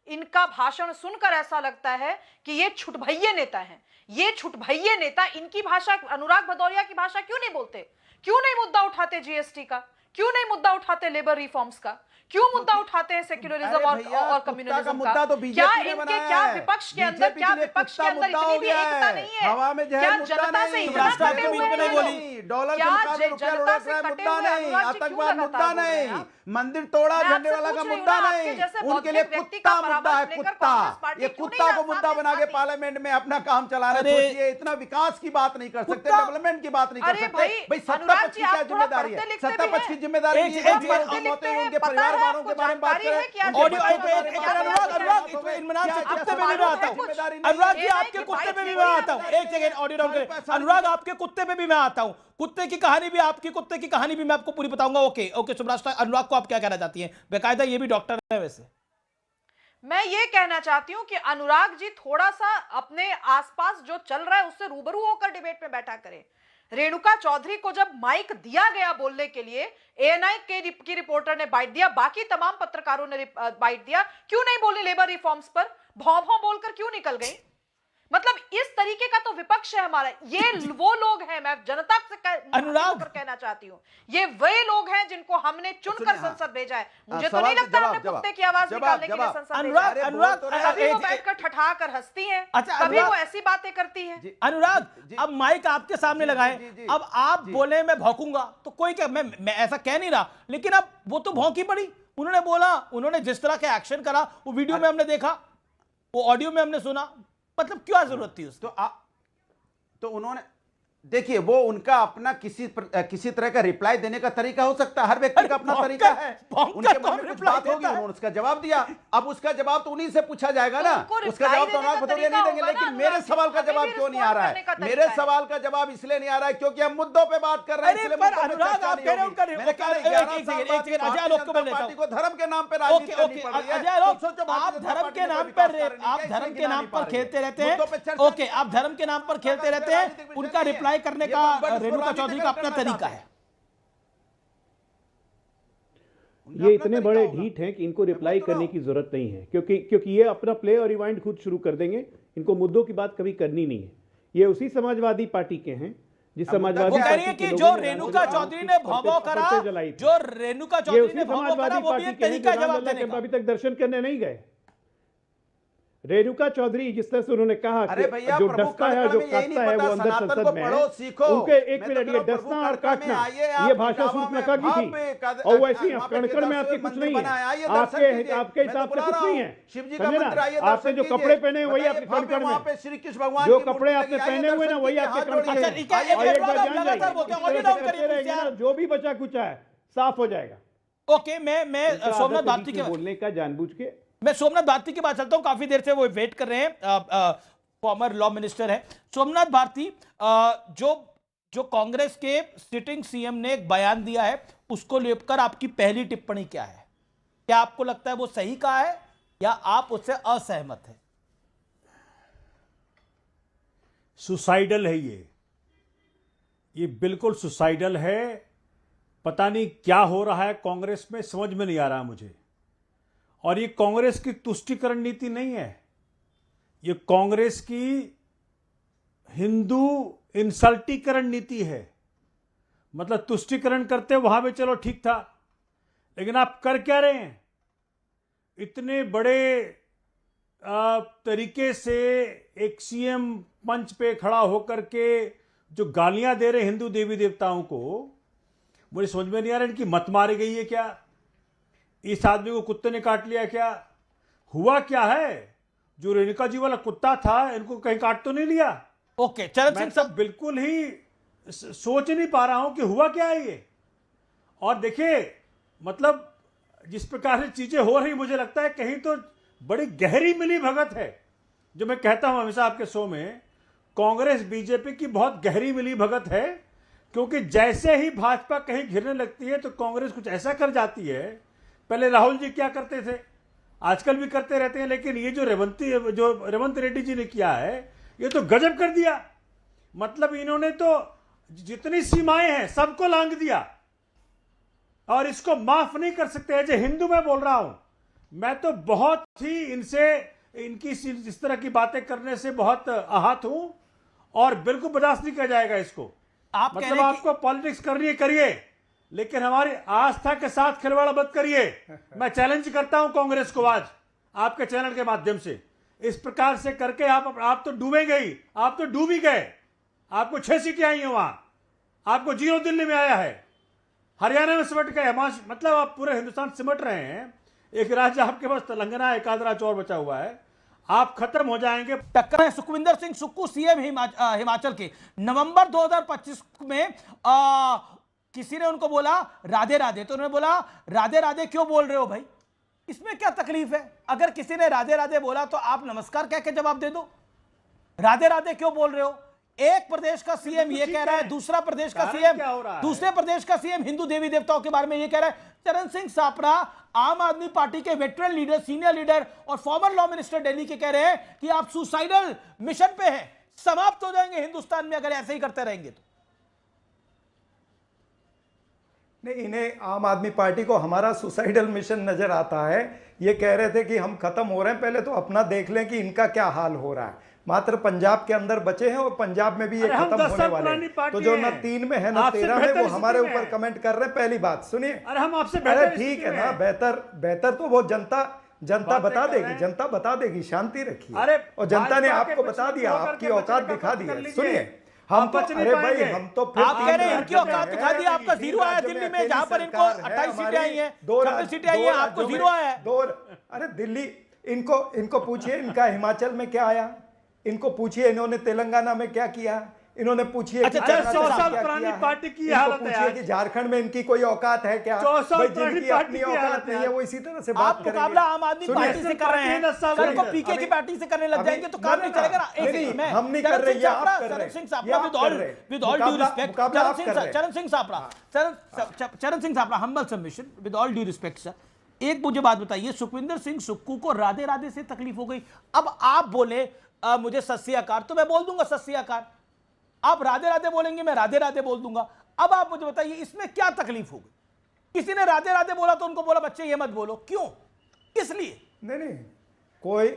Speaker 15: इनका भाषण सुनकर ऐसा लगता है कि ये छुटभइये नेता हैं। ये छुटभइये नेता इनकी भाषा, अनुराग भदौरिया की भाषा क्यों नहीं बोलते? क्यों नहीं मुद्दा उठाते जीएसटी का? क्यों नहीं मुद्दा उठाते लेबर रिफॉर्म्स का? क्यों मुद्दा उठाते हैं सेक्युलरिज्म और कम्युनिज्म का?
Speaker 12: तो
Speaker 15: क्या इनके, क्या विपक्ष के अंदर, क्या विपक्ष के अंदर इतनी भी एकता नहीं है?
Speaker 12: हवा में
Speaker 15: क्या जनता से इतना कटे हुए हैं?
Speaker 12: डॉलर
Speaker 15: क्या जनता से कटे हुए
Speaker 12: नहीं, आतंकवाद मुद्दा नहीं, मंदिर तोड़ा झंडे वाला का मुद्दा नहीं, उनके लिए कुत्ता मुद्दा है। कुत्ता, ये कुत्ता को मुद्दा बना के पार्लियामेंट में अपना काम चला रहे हैं। इतना विकास की बात नहीं कर सकते, डेवलपमेंट की बात नहीं कर सकते। भाई सत्ता पक्ष की क्या जिम्मेदारी है? सत्ता पक्ष की जिम्मेदारी उनके परिवार वालों के बारे में बात करें।
Speaker 1: अनुराग जी आपके कुत्ते पे भी मैं आता हूं, एक सेकंड ऑडियो डाउन करें। अनुराग आपके कुत्ते पे भी मैं आता हूं, कुत्ते की कहानी भी, आपकी कुत्ते की कहानी भी मैं आपको पूरी बताऊंगा। ओके सुब्रास्टा, अनुराग को आप क्या कहना चाहती हैं? बेकायदा ये भी डॉक्टर है। वैसे
Speaker 15: मैं ये कहना चाहती हूं कि अनुराग जी थोड़ा सा अपने आसपास जो चल रहा है उससे रूबरू होकर डिबेट में बैठा करें। रेणुका चौधरी को जब माइक दिया गया बोलने के लिए, एएनआई की रिपोर्टर ने बाइट दिया, बाकी तमाम पत्रकारों ने बाइट दिया, क्यों नहीं बोली लेबर रिफॉर्म्स पर? भौं भौं बोलकर क्यों निकल गई? मतलब इस तरीके का तो विपक्ष है हमारा। ये वो लोग हैं, मैं जनता से अनुराग कहना चाहती हूं, ये वे लोग हैं जिनको हमने चुनकर संसद भेजा है। मुझे तो नहीं लगता हमने कुत्ते की आवाज निकालने के लिए संसद भेजा है। कभी वो बैठकर ठठा कर हंसती हैं, कभी वो ऐसी बातें करती हैं।
Speaker 1: अनुराग, अब माइक आपके सामने लगाए, अब आप बोले मैं भौंकूंगा तो कोई क्या, मैं ऐसा कह नहीं रहा, लेकिन अब वो तो भौंकी पड़ी। उन्होंने बोला, उन्होंने जिस तरह के एक्शन करा वो वीडियो में हमने देखा, वो ऑडियो में हमने सुना, मतलब क्या जरूरत थी उसको?
Speaker 12: तो उन्होंने, देखिए वो उनका अपना किसी तरह का रिप्लाई देने का तरीका हो सकता है। हर व्यक्ति का अपना तरीका है। उनके मन में कुछ बात होगी, उन्होंने उसका जवाब दिया। अब उसका जवाब तो उन्हीं से पूछा जाएगा ना, उसका जवाब तो अनुराग भदौरिया नहीं देंगे। लेकिन मेरे सवाल का जवाब क्यों नहीं आ रहा है? मेरे सवाल का जवाब इसलिए नहीं आ रहा है क्योंकि हम मुद्दों पे बात कर रहे हैं।
Speaker 1: अनुराग आप कह रहे हो,
Speaker 12: पार्टी को धर्म के नाम पे राजनीति करनी पड़ रही है।
Speaker 1: आप धर्म के नाम पर खेलते रहते हैं। ओके, आप धर्म के नाम पर खेलते रहते हैं। उनका रिप्लाई करने का रेणुका चौधरी का अपना तरीका है।
Speaker 11: ये इतने बड़े ढीठ हैं कि इनको रिप्लाई करने की जरूरत नहीं है, क्योंकि ये अपना प्ले और रिवाइंड खुद शुरू कर देंगे। इनको मुद्दों की बात कभी करनी नहीं है। ये उसी समाजवादी पार्टी के हैं जिस समाजवादी
Speaker 1: पार्टी के जो रेणुका चौधरी ने भौं करा, जो रेणुका चौधरी ने भौं करा, वो भी एक तरीका जवाब देने का।
Speaker 11: अभी तक दर्शन करने नहीं गए। रेणुका चौधरी जिस तरह से उन्होंने कहा
Speaker 12: अरे
Speaker 11: कि
Speaker 12: भैया,
Speaker 11: जो
Speaker 12: प्रभु
Speaker 11: डसता है, जो
Speaker 12: कर्ण में यही नहीं
Speaker 11: काटता है,
Speaker 12: पता,
Speaker 11: वो अंदर
Speaker 12: सनातन
Speaker 11: संसद
Speaker 12: को
Speaker 11: में
Speaker 12: पढ़ो,
Speaker 11: है।
Speaker 12: सीखो।
Speaker 11: उनके एक
Speaker 12: मैं
Speaker 11: मिनट,
Speaker 12: तो
Speaker 11: ये
Speaker 12: कह रहा हूं,
Speaker 11: डसना
Speaker 12: प्रभु
Speaker 11: और
Speaker 12: कर्ण में
Speaker 11: काटना,
Speaker 12: आइए,
Speaker 11: ये
Speaker 12: आप
Speaker 11: भाषा
Speaker 12: गाँवों
Speaker 11: सूत्र
Speaker 12: में
Speaker 11: नका की
Speaker 12: भव्य
Speaker 11: थी, और वैसे ही
Speaker 12: वहाँ पे
Speaker 11: कण-कण में
Speaker 12: दस
Speaker 11: आपके कुछ
Speaker 12: मंदिर
Speaker 11: नहीं
Speaker 12: बना है, आइए
Speaker 11: है,
Speaker 12: दर्शन कीजिए।
Speaker 11: आपके
Speaker 12: मैं तो
Speaker 11: हिसाब से
Speaker 12: बुला
Speaker 11: कुछ
Speaker 12: रहा
Speaker 11: नहीं
Speaker 12: हूं,
Speaker 11: है।
Speaker 12: शिव जी का
Speaker 11: समझे ना?
Speaker 12: मंदिर, आइए
Speaker 11: आपने
Speaker 12: दर्शन
Speaker 11: जो
Speaker 12: कीजिए।
Speaker 11: कपड़े पहने हैं वही
Speaker 12: बताइए,
Speaker 11: आपके
Speaker 12: भव्य
Speaker 11: कण-कण
Speaker 12: वहाँ
Speaker 11: में,
Speaker 12: पे श्री कृष्ण भगवान
Speaker 11: जो
Speaker 12: की
Speaker 11: कपड़े
Speaker 12: मूर्ति
Speaker 11: आपने
Speaker 12: लगी, आइए
Speaker 11: पहने हुए ना
Speaker 12: दर्शन
Speaker 11: वही
Speaker 12: कीजिए,
Speaker 11: आपके
Speaker 12: हाथ
Speaker 11: कण-कण
Speaker 12: जोड़िए।
Speaker 11: में।
Speaker 1: अच्छा, ठीक है,
Speaker 11: और एक बार
Speaker 1: आप
Speaker 11: जान
Speaker 1: लगातार
Speaker 11: जाइए,
Speaker 1: बोलते हैं,
Speaker 11: इस
Speaker 1: ऑडियो
Speaker 11: तरह
Speaker 1: डाउन
Speaker 11: से
Speaker 1: करिए
Speaker 11: करते
Speaker 1: प्लीज
Speaker 11: रहेंगे ना,
Speaker 1: यार।
Speaker 11: जो भी बचा कुचा है साफ हो जाएगा।
Speaker 1: ओके, मैं
Speaker 11: इनका
Speaker 1: सोमनाथ
Speaker 11: आदत है
Speaker 1: भारती
Speaker 11: बीच
Speaker 1: के
Speaker 11: में बोलने का जानबूझ के।
Speaker 1: मैं सोमनाथ भारती की बात चलता हूं, काफी देर से वो वेट कर रहे हैं, फॉर्मर लॉ मिनिस्टर है सोमनाथ भारती। जो कांग्रेस के सिटिंग सीएम ने एक बयान दिया है, उसको लेकर आपकी पहली टिप्पणी क्या है? क्या आपको लगता है वो सही कहा है या आप उससे असहमत हैं?
Speaker 16: सुसाइडल है ये बिल्कुल सुसाइडल है। पता नहीं क्या हो रहा है कांग्रेस में, समझ में नहीं आ रहा मुझे। और ये कांग्रेस की तुष्टीकरण नीति नहीं है, ये कांग्रेस की हिंदू इंसल्टीकरण नीति है। मतलब तुष्टीकरण करते वहां पे चलो ठीक था, लेकिन आप कर क्या रहे हैं? इतने बड़े तरीके से एक सीएम मंच पे खड़ा होकर के जो गालियां दे रहे हिंदू देवी देवताओं को, मुझे समझ में नहीं आ रहा इनकी मत मारी गई है क्या? इस आदमी को कुत्ते ने काट लिया क्या? हुआ क्या है? जो रेणुका जी वाला कुत्ता था, इनको कहीं काट तो नहीं लिया?
Speaker 1: ओके, चरण सिंह
Speaker 16: सब बिल्कुल ही सोच नहीं पा रहा हूं कि हुआ क्या है ये। और देखिए, मतलब जिस प्रकार से चीजें हो रही, मुझे लगता है कहीं तो बड़ी गहरी मिली भगत है। जो मैं कहता हूं हमेशा आपके शो में, कांग्रेस बीजेपी की बहुत गहरी मिली भगत है, क्योंकि जैसे ही भाजपा कहीं घिरने लगती है तो कांग्रेस कुछ ऐसा कर जाती है। पहले राहुल जी क्या करते थे, आजकल भी करते रहते हैं, लेकिन ये जो रेवंत रेड्डी जी ने किया है, ये तो गजब कर दिया। मतलब इन्होंने तो जितनी सीमाएं हैं सबको लांघ दिया, और इसको माफ नहीं कर सकते। जो हिंदू मैं बोल रहा हूं, मैं तो बहुत ही इनकी इस तरह की बातें करने से बहुत आहत हूं, और बिल्कुल बर्दाश्त नहीं किया जाएगा इसको।
Speaker 1: आप
Speaker 16: मतलब आपको पॉलिटिक्स करनी है करिए, लेकिन हमारी आस्था के साथ खिलवाड़ मत करिए। मैं चैलेंज करता हूं कांग्रेस को आज आपके चैनल के माध्यम से। इस प्रकार से करके आप तो डूबेंगे ही, आप तो डूब ही गए। आपको 6 सीटें आई हैं वहां, आपको 0 दिल्ली में आया है, हरियाणा में सिमट गए। मतलब आप पूरे हिंदुस्तान सिमट रहे हैं। एक राज्य आपके पास तेलंगाना, एक आध राज्य और बचा हुआ है, आप खत्म हो जाएंगे।
Speaker 1: टक्कर है सुखविंदर सिंह सुक्कू, सीएम हिमाचल के। नवंबर 2025 में किसी ने उनको बोला राधे राधे, तो उन्होंने बोला राधे राधे क्यों बोल रहे हो भाई, इसमें क्या तकलीफ है? अगर किसी ने राधे राधे बोला तो आप नमस्कार कह के जवाब दे दो। राधे राधे क्यों बोल रहे हो? एक प्रदेश का सीएम ये कह रहा है, दूसरा प्रदेश का सीएम, दूसरे प्रदेश का सीएम हिंदू देवी देवताओं के बारे में ये कह रहा है। चरण सिंह सापरा आम आदमी पार्टी के वेटरन लीडर, सीनियर लीडर और फॉर्मर लॉ मिनिस्टर दिल्ली के कह रहे हैं कि आप सुसाइडल मिशन पे हैं, समाप्त हो जाएंगे हिंदुस्तान में अगर ऐसे ही करते रहेंगे तो।
Speaker 14: नहीं, इन्हें आम आदमी पार्टी को हमारा सुसाइडल मिशन नजर आता है। ये कह रहे थे कि हम खत्म हो रहे हैं, पहले तो अपना देख लें कि इनका क्या हाल हो रहा है। मात्र पंजाब के अंदर बचे हैं, और पंजाब में भी ये खत्म होने वाले हैं। तो जो न 3 में है न 13 में, वो हमारे ऊपर कमेंट कर रहे हैं। पहली बात सुनिए,
Speaker 16: अरे हम आपसे
Speaker 14: अरे ठीक है ना, बेहतर तो वो जनता बता देगी, जनता बता देगी, शांति रखिए। और जनता ने आपको बता दिया, आपकी औकात दिखा दी है। सुनिए, हम तो अरे भाई हम तो फिर
Speaker 1: आप कह रहे हैं इनकी औकात दिखा दी, आपका 0 आया दिल्ली में, जहां पर इनको 28 सीटें आई हैं, 26 सीटें आई हैं, आपको 0 आया है।
Speaker 14: अरे दिल्ली, इनको पूछिए इनका हिमाचल में क्या आया, इनको पूछिए इन्होंने तेलंगाना में क्या किया, इन्होंने पूछिए
Speaker 16: अच्छा, 100 साल पुरानी पार्टी की हालत है
Speaker 14: कि झारखंड में इनकी कोई औकात है क्या? भाई जिनकी अपनी औकात नहीं है वो इसी तरह से बात करेंगे।
Speaker 1: मुकाबला आम आदमी पार्टी से कर रहे हैं, कल को पीके की पार्टी से करने लग जाएंगे तो काम नहीं चलेगा ना।
Speaker 14: हम नहीं कर रहे, आप कर रहे हैं।
Speaker 1: Charan Singh Sapra, with all due respect, Charan Singh Sapra, humble submission, with all due respect sir, एक मुझे बात बताइए, सुखविंदर सिंह सुक्कू को राधे राधे से तकलीफ हो गई। अब आप बोले मुझे सत श्री अकाल, तो मैं बोल दूंगा सत श्री अकाल। आप राधे राधे बोलेंगे, मैं राधे राधे बोल दूंगा। अब आप मुझे बताइए इसमें क्या तकलीफ हो गई? किसी ने राधे राधे बोला तो उनको बोला बच्चे ये मत बोलो, क्यों, किस लिए?
Speaker 14: नहीं, कोई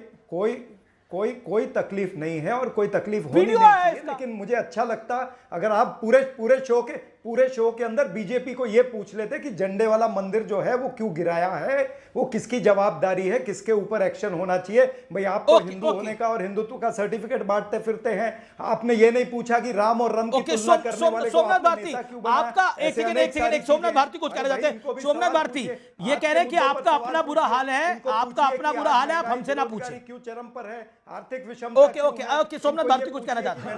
Speaker 14: तकलीफ नहीं है, और कोई तकलीफ होनी नहीं चाहिए। लेकिन मुझे अच्छा लगता अगर आप पूरे शो के पूरे शो के अंदर बीजेपी को ये पूछ लेते कि झंडे वाला मंदिर जो है वो क्यों गिराया है, वो किसकी जवाबदारी है, किसके ऊपर एक्शन होना चाहिए। भाई आप तो हिंदू होने का और हिंदुत्व का सर्टिफिकेट बांटते फिरते हैं, आपने ये नहीं पूछा कि राम और रम की तुलना करने वाले को
Speaker 1: सोमनाथ
Speaker 14: आपने
Speaker 1: भारती,
Speaker 14: नेता क्यों बनाया?
Speaker 1: आपका एक
Speaker 14: ऐसे
Speaker 1: सेकंड
Speaker 14: अनेक सारी
Speaker 1: सोमनाथ भारती कुछ
Speaker 14: चीजें
Speaker 1: कहना चाहते
Speaker 14: इनको
Speaker 1: हैं।
Speaker 14: भी
Speaker 1: सोमनाथ
Speaker 14: सवाल
Speaker 1: भारती
Speaker 14: पूछिए।
Speaker 1: ये
Speaker 14: आज
Speaker 1: कह
Speaker 14: के
Speaker 1: रहे हैं कि
Speaker 14: मुद्दों पर
Speaker 1: आपका
Speaker 14: सवाल
Speaker 1: अपना बुरा हाल है,
Speaker 14: इनको
Speaker 1: आपका
Speaker 14: पूछिए
Speaker 1: अपना
Speaker 14: कि
Speaker 1: बुरा हाल है, आप
Speaker 14: महंगाई
Speaker 1: हमसे ना
Speaker 14: बेरोजगारी
Speaker 1: पूछें।
Speaker 14: क्यों चरम पर है, आर्थिक विषमता
Speaker 1: okay okay okay Somnath Bharti कुछ कहना चाहते हैं।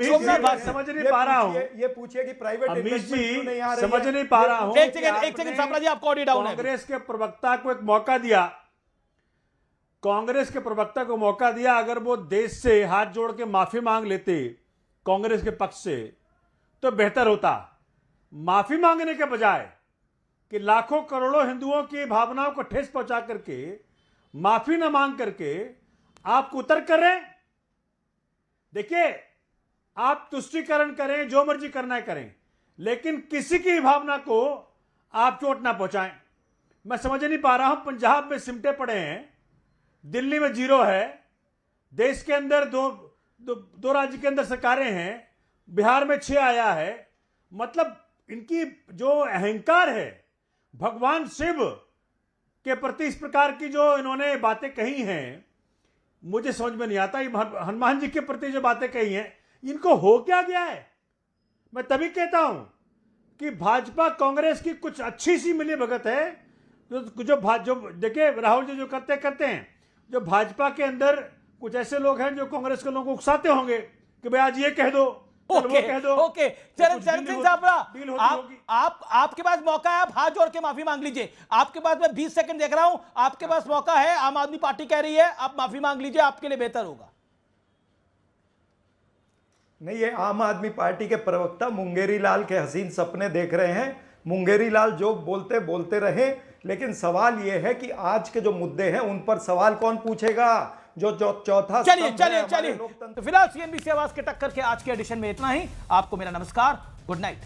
Speaker 1: सोमनाथ भारती
Speaker 16: समझ नहीं पा रहा हूं,
Speaker 14: ये पूछिए कि प्राइवेट
Speaker 16: अमीश जी
Speaker 14: इन्वेस्टमेंट नहीं आ रही
Speaker 16: समझ
Speaker 14: है।
Speaker 16: नहीं पा रहा हूं।
Speaker 1: एक सेकंड सापड़ा जी, आपको ऑडियो डाउन है।
Speaker 16: कांग्रेस के प्रवक्ता को एक मौका दिया, कांग्रेस के प्रवक्ता को मौका दिया, अगर वो देश से हाथ जोड़ के माफी मांग लेते कांग्रेस के पक्ष से तो बेहतर होता। माफी मांगने के बजाय कि लाखों करोड़ों हिंदुओं की भावनाओं को ठेस पहुंचा करके माफी न मांग करके आप कुतर्क कर रहे हैं। देखिए, आप तुष्टीकरण करें, जो मर्जी करना है करें, लेकिन किसी की भावना को आप चोट ना पहुंचाएं। मैं समझ नहीं पा रहा हूं, पंजाब में सिमटे पड़े हैं, दिल्ली में 0 है, देश के अंदर दो राज्य के अंदर सरकारें हैं, बिहार में 6 आया है। मतलब इनकी जो अहंकार है भगवान शिव के प्रति, इस प्रकार की जो इन्होंने बातें कही हैं, मुझे समझ में नहीं आता। ये हनुमान जी के प्रति जो बातें कही हैं, इनको हो क्या गया है। मैं तभी कहता हूं कि भाजपा कांग्रेस की कुछ अच्छी सी मिली भगत है। जो देखिए राहुल जी जो करते हैं, जो भाजपा के अंदर कुछ ऐसे लोग हैं जो कांग्रेस के लोगों को उकसाते होंगे कि भाई आज ये कह दो,
Speaker 1: ओके चरण सिंह साहब, आपके पास मौका है, आप हाथ जोड़ के माफी मांग लीजिए। आपके पास मैं 20 सेकंड देख रहा हूं, आपके पास मौका है। आम आदमी पार्टी कह रही है आप माफी मांग लीजिए, आपके लिए बेहतर होगा।
Speaker 14: नहीं, ये आम आदमी पार्टी के प्रवक्ता मुंगेरी लाल के हसीन सपने देख रहे हैं। मुंगेरी लाल जो बोलते रहे, लेकिन सवाल ये है कि आज के जो मुद्दे हैं उन पर सवाल कौन पूछेगा। जो चौथा
Speaker 1: चलिए तो फिलहाल CNBC आवाज के टक्कर के आज के एडिशन में इतना ही। आपको मेरा नमस्कार, गुड नाइट।